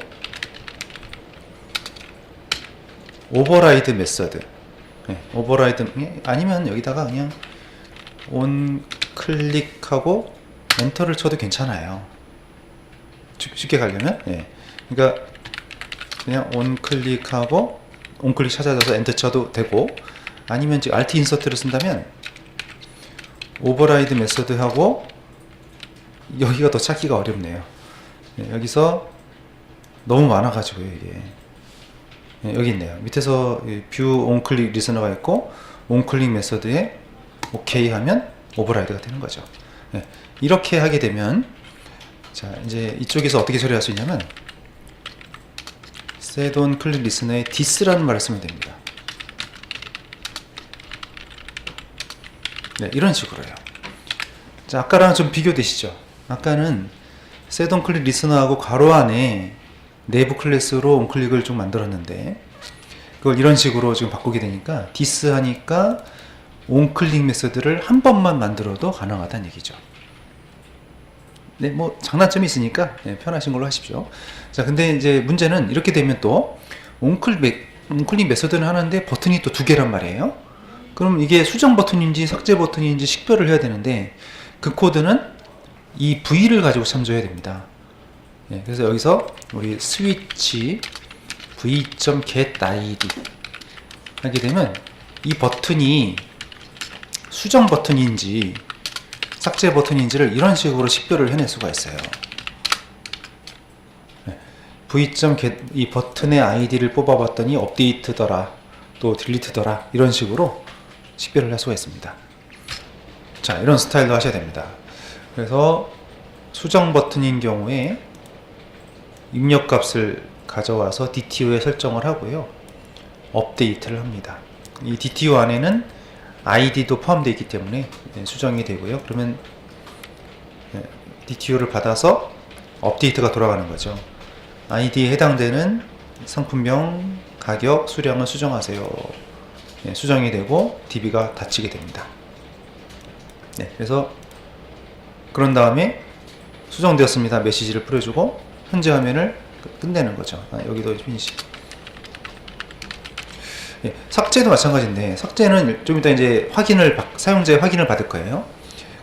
오버라이드 메서드. 오버라이드 아니면 여기다가 그냥 온 클릭하고 엔터를 쳐도 괜찮아요. 쉽게 가려면. 그러니까 그냥 온 클릭하고 온 클릭 찾아서 엔터 쳐도 되고, 아니면 지금 Alt 인서트를 쓴다면 오버라이드 메서드하고 여기가 더 찾기가 어렵네요. 여기서 너무 많아가지고요 이게. 여기 있네요. 밑에서 뷰 온클릭 리스너가 있고 온클릭 메서드에 오케이 하면 오버라이드가 되는 거죠. 이렇게 하게 되면 자 이제 이쪽에서 어떻게 처리할 수 있냐면 set on click listener에 this라는 말을 쓰면 됩니다. 이런 식으로요. 자, 아까랑 좀 비교되시죠? 아까는 set on click listener하고 괄호 안에 내부 클래스로 온클릭을 좀 만들었는데 그걸 이런 식으로 지금 바꾸게 되니까 this 하니까 온클릭 메서드를 한 번만 만들어도 가능하다는 얘기죠. 뭐 장단점이 있으니까 편하신 걸로 하십시오. 자, 근데 이제 문제는 이렇게 되면 또 온클릭 메서드는 하는데 버튼이 또 두 개란 말이에요. 그럼 이게 수정 버튼인지 삭제 버튼인지 식별을 해야 되는데 그 코드는 이 V를 가지고 참조해야 됩니다. 그래서 여기서 우리 switch v.getID 하게 되면 이 버튼이 수정 버튼인지 삭제 버튼인지를 이런 식으로 식별을 해낼 수가 있어요. v.get 이 버튼의 아이디를 뽑아봤더니 업데이트더라 또 딜리트더라 이런 식으로 식별을 할 수가 있습니다. 자, 이런 스타일로 하셔야 됩니다. 그래서 수정 버튼인 경우에 입력값을 가져와서 DTO에 설정을 하고요. 업데이트를 합니다. 이 DTO 안에는 ID도 포함되어 있기 때문에 수정이 되고요. 그러면 DTO를 받아서 업데이트가 돌아가는 거죠. ID에 해당되는 상품명, 가격, 수량을 수정하세요. 수정이 되고 DB가 닫히게 됩니다. 그래서 그런 다음에 수정되었습니다 메시지를 뿌려주고 현재 화면을 끝내는 거죠. 여기도 피니시. 삭제도 마찬가지인데 삭제는 좀 이따 이제 사용자의 확인을 받을 거예요.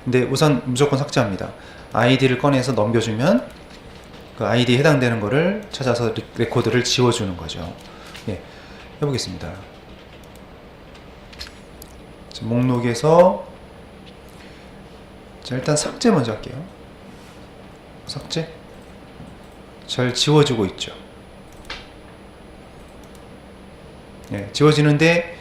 근데 우선 무조건 삭제합니다. 아이디를 꺼내서 넘겨주면 그 아이디에 해당되는 거를 찾아서 레코드를 지워주는 거죠. 해보겠습니다. 목록에서 자, 일단 삭제 먼저 할게요. 삭제 잘 지워지고 있죠. 지워지는데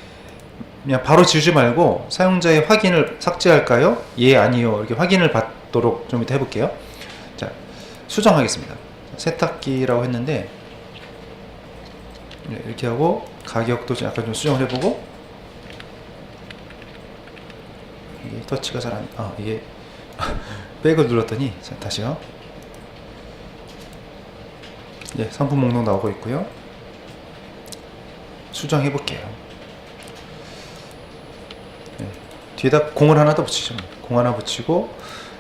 그냥 바로 지우지 말고 사용자의 확인을 삭제할까요? 예, 아니요. 이렇게 확인을 받도록 좀 이따 해볼게요. 자, 수정하겠습니다. 세탁기라고 했는데 이렇게 하고 가격도 약간 좀 수정을 해보고 이게 터치가 잘 안, 이게 백을 눌렀더니 자, 다시요. 상품 목록 나오고 있고요. 수정해 볼게요. 뒤에다 공을 하나 더 붙이죠. 공 하나 붙이고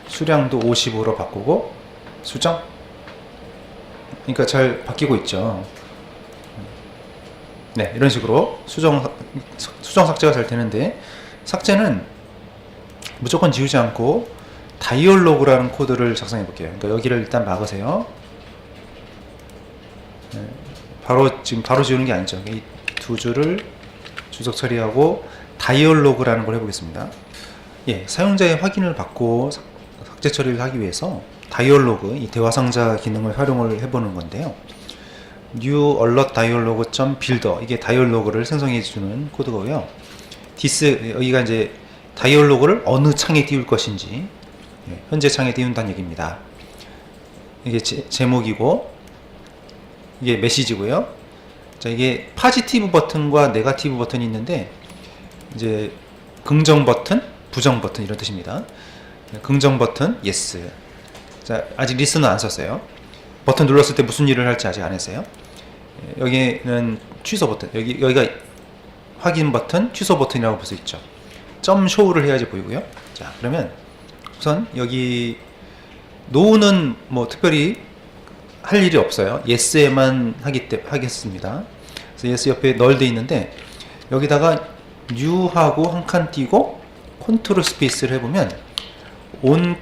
수량도 50으로 바꾸고 수정. 그러니까 잘 바뀌고 있죠. 이런 식으로 수정 삭제가 잘 되는데 삭제는 무조건 지우지 않고 다이얼로그라는 코드를 작성해 볼게요. 그러니까 여기를 일단 막으세요. 지금 바로 지우는 게 아니죠. 이 두 줄을 주석 처리하고 다이얼로그라는 걸 해보겠습니다. 사용자의 확인을 받고 삭제 처리를 하기 위해서 다이얼로그, 이 대화 상자 기능을 활용을 해보는 건데요. new alert dialog.builder, 이게 다이얼로그를 생성해 주는 코드고요. this, 여기가 이제 다이얼로그를 어느 창에 띄울 것인지, 현재 창에 띄운다는 얘기입니다. 이게 제목이고, 이게 메시지고요. 자, 이게 파지티브 버튼과 네거티브 버튼이 있는데, 이제 긍정 버튼, 부정 버튼 이런 뜻입니다. 긍정 버튼 yes. 자, 아직 리스는 안 썼어요. 버튼 눌렀을 때 무슨 일을 할지 아직 안 했어요. 여기는 취소 버튼, 여기가 확인 버튼, 취소 버튼이라고 볼 수 있죠. 점 쇼를 해야지 보이고요. 자, 그러면 우선 여기 노는 뭐 특별히 할 일이 없어요. yes에만 하겠습니다. 그래서 yes 옆에 널 돼 있는데, 여기다가 new하고 한 칸 띄고 컨트롤 스페이스를 해보면 on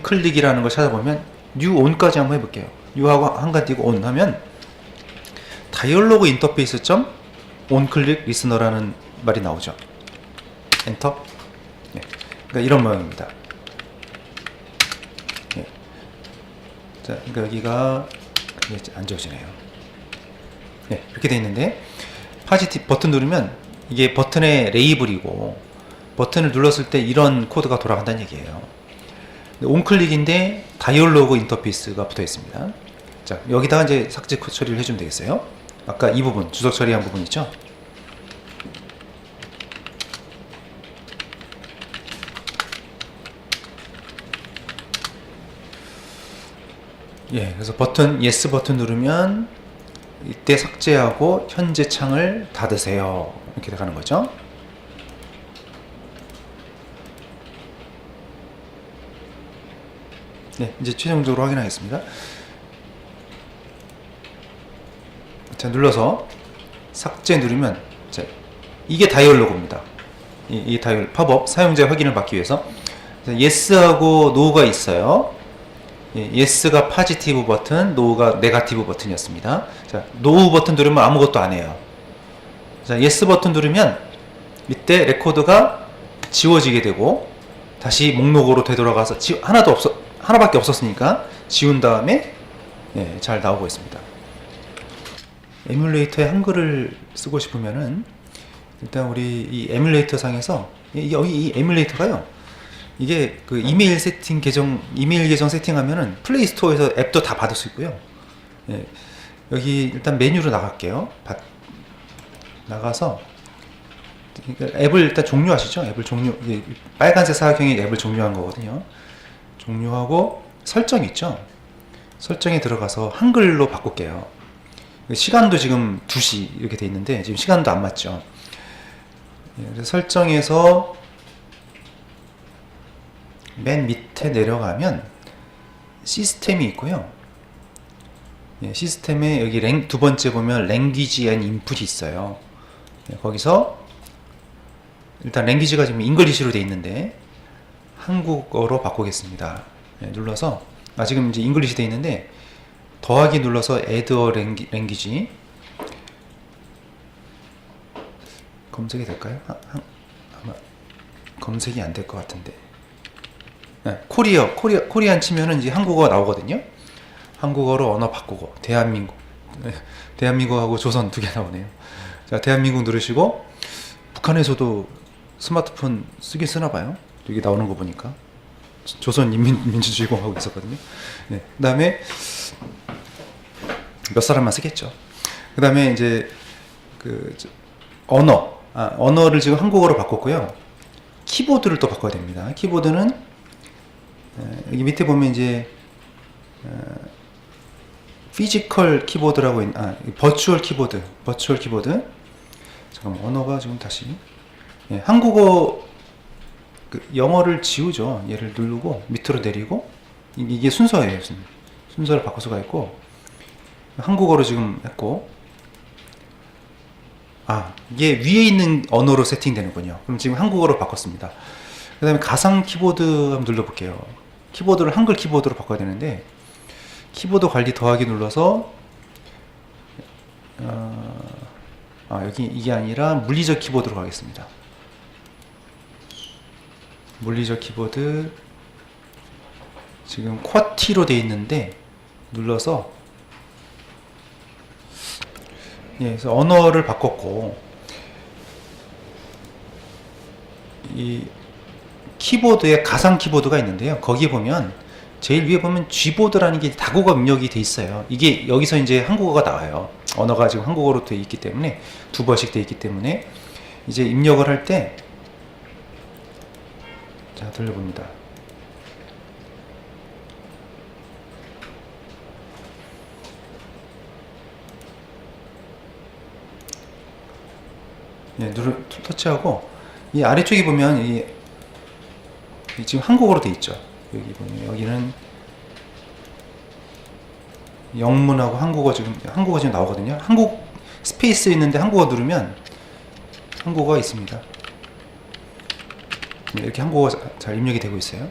클릭이라는 걸 찾아보면 new on까지 한번 해볼게요. new하고 한 칸 띄고 on 하면 다이얼로그 인터페이스 점 on 클릭 리스너라는 말이 나오죠. 엔터. 네. 그러니까 이런 모양입니다. 네. 자, 그러니까 여기가 안 지워지네요. 네, 이렇게 돼 있는데, 파지티브 버튼 누르면 이게 버튼의 레이블이고, 버튼을 눌렀을 때 이런 코드가 돌아간다는 얘기예요. 온클릭인데 다이얼로그 인터페이스가 붙어 있습니다. 자, 여기다가 이제 삭제 처리를 해주면 되겠어요. 아까 이 부분, 주석 처리한 부분 있죠? 예, 그래서 버튼, yes 버튼 누르면 이때 삭제하고 현재 창을 닫으세요. 이렇게 돼가는 거죠. 네, 이제 최종적으로 확인하겠습니다. 자, 눌러서 삭제 누르면, 자, 이게 다이얼로그입니다. 이 다이얼 팝업 사용자 확인을 받기 위해서. 자, yes하고 no가 있어요. 예, yes가 파지티브 버튼, no가 네거티브 버튼이었습니다. 자, no 버튼 누르면 아무것도 안 해요. 자, yes 버튼 누르면 이때 레코드가 지워지게 되고, 다시 목록으로 되돌아가서 하나밖에 없었으니까 지운 다음에, 예, 잘 나오고 있습니다. 에뮬레이터에 한글을 쓰고 싶으면은 일단 우리 이 에뮬레이터 상에서 여기 이 에뮬레이터가요, 이게 그 이메일 계정 세팅하면은 플레이 스토어에서 앱도 다 받을 수 있고요. 예, 여기 일단 메뉴로 나갈게요. 나가서 앱을 일단 종료하시죠. 앱을 빨간색 사각형이 앱을 종료한 거거든요. 종료하고 설정 있죠. 설정에 들어가서 한글로 바꿀게요. 시간도 지금 2시 이렇게 돼 있는데 지금 시간도 안 맞죠. 그래서 설정에서 맨 밑에 내려가면 시스템이 있고요. 시스템에 여기 두 번째 보면 랭귀지 앤 인풋이 있어요. 거기서 일단 랭귀지가 지금 잉글리시로 돼 있는데 한국어로 바꾸겠습니다. 눌러서 지금 이제 잉글리시 돼 있는데 더하기 눌러서 add a 랭귀지 검색이 될까요? 아마 검색이 안 될 것 같은데. 네, 코리안 치면은 이제 한국어가 나오거든요. 한국어로 언어 바꾸고 대한민국하고 조선 두 개 나오네요. 자, 대한민국 누르시고 북한에서도 스마트폰 쓰긴 쓰나 봐요. 여기 나오는 거 보니까 조선인민민주주의공화국 있었거든요. 네, 그 다음에 몇 사람만 쓰겠죠. 그 다음에 이제 언어를 지금 한국어로 바꿨고요. 키보드를 또 바꿔야 됩니다. 키보드는 여기 밑에 보면 이제 피지컬 키보드라고 버추얼 키보드. 잠깐만, 언어가 지금 다시 한국어 영어를 지우죠. 얘를 누르고 밑으로 내리고 이게 순서예요. 순서를 바꿔서 가 있고 한국어로 지금 했고, 이게 위에 있는 언어로 세팅되는군요. 그럼 지금 한국어로 바꿨습니다. 그 다음에 가상 키보드 한번 눌러볼게요. 키보드를 한글 키보드로 바꿔야 되는데 키보드 관리 더하기 눌러서 여기 이게 아니라 물리적 키보드로 가겠습니다. 물리적 키보드 지금 쿼티로 돼 있는데 눌러서 예, 그래서 언어를 바꿨고 이 키보드에 가상 키보드가 있는데요. 거기에 보면 제일 위에 보면 G보드라는 게 다국어 입력이 돼 있어요. 이게 여기서 이제 한국어가 나와요. 언어가 지금 한국어로 돼 있기 때문에 두 번씩 돼 있기 때문에 이제 입력을 할 때 자, 돌려봅니다. 예, 터치하고 이 아래쪽에 보면 이 지금 한국어로 돼 있죠. 여기 보면 여기는 영문하고 한국어 지금 나오거든요. 한국 스페이스 있는데 한국어 누르면 한국어가 있습니다. 이렇게 한국어 잘 입력이 되고 있어요.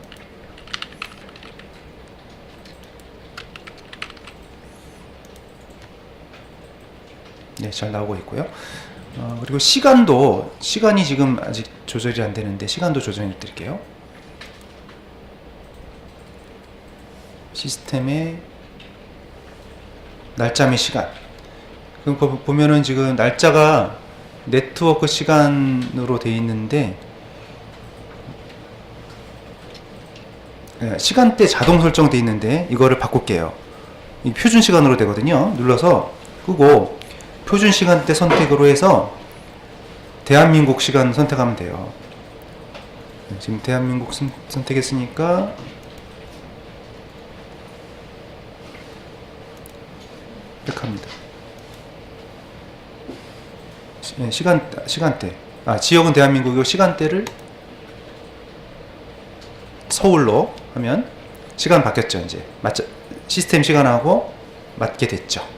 네, 잘 나오고 있고요. 그리고 시간이 지금 아직 조절이 안 되는데 시간도 조정해 드릴게요. 시스템의 날짜 및 시간. 그럼 보면은 지금 날짜가 네트워크 시간으로 되어 있는데 시간대 자동 설정되어 있는데 이거를 바꿀게요. 이 표준 시간으로 되거든요. 눌러서 끄고 표준 시간대 선택으로 해서 대한민국 시간 선택하면 돼요. 지금 대한민국 선택했으니까 합니다. 시간대. 지역은 대한민국이고 시간대를 서울로 하면 시간 바뀌었죠. 이제 시스템 시간하고 맞게 됐죠.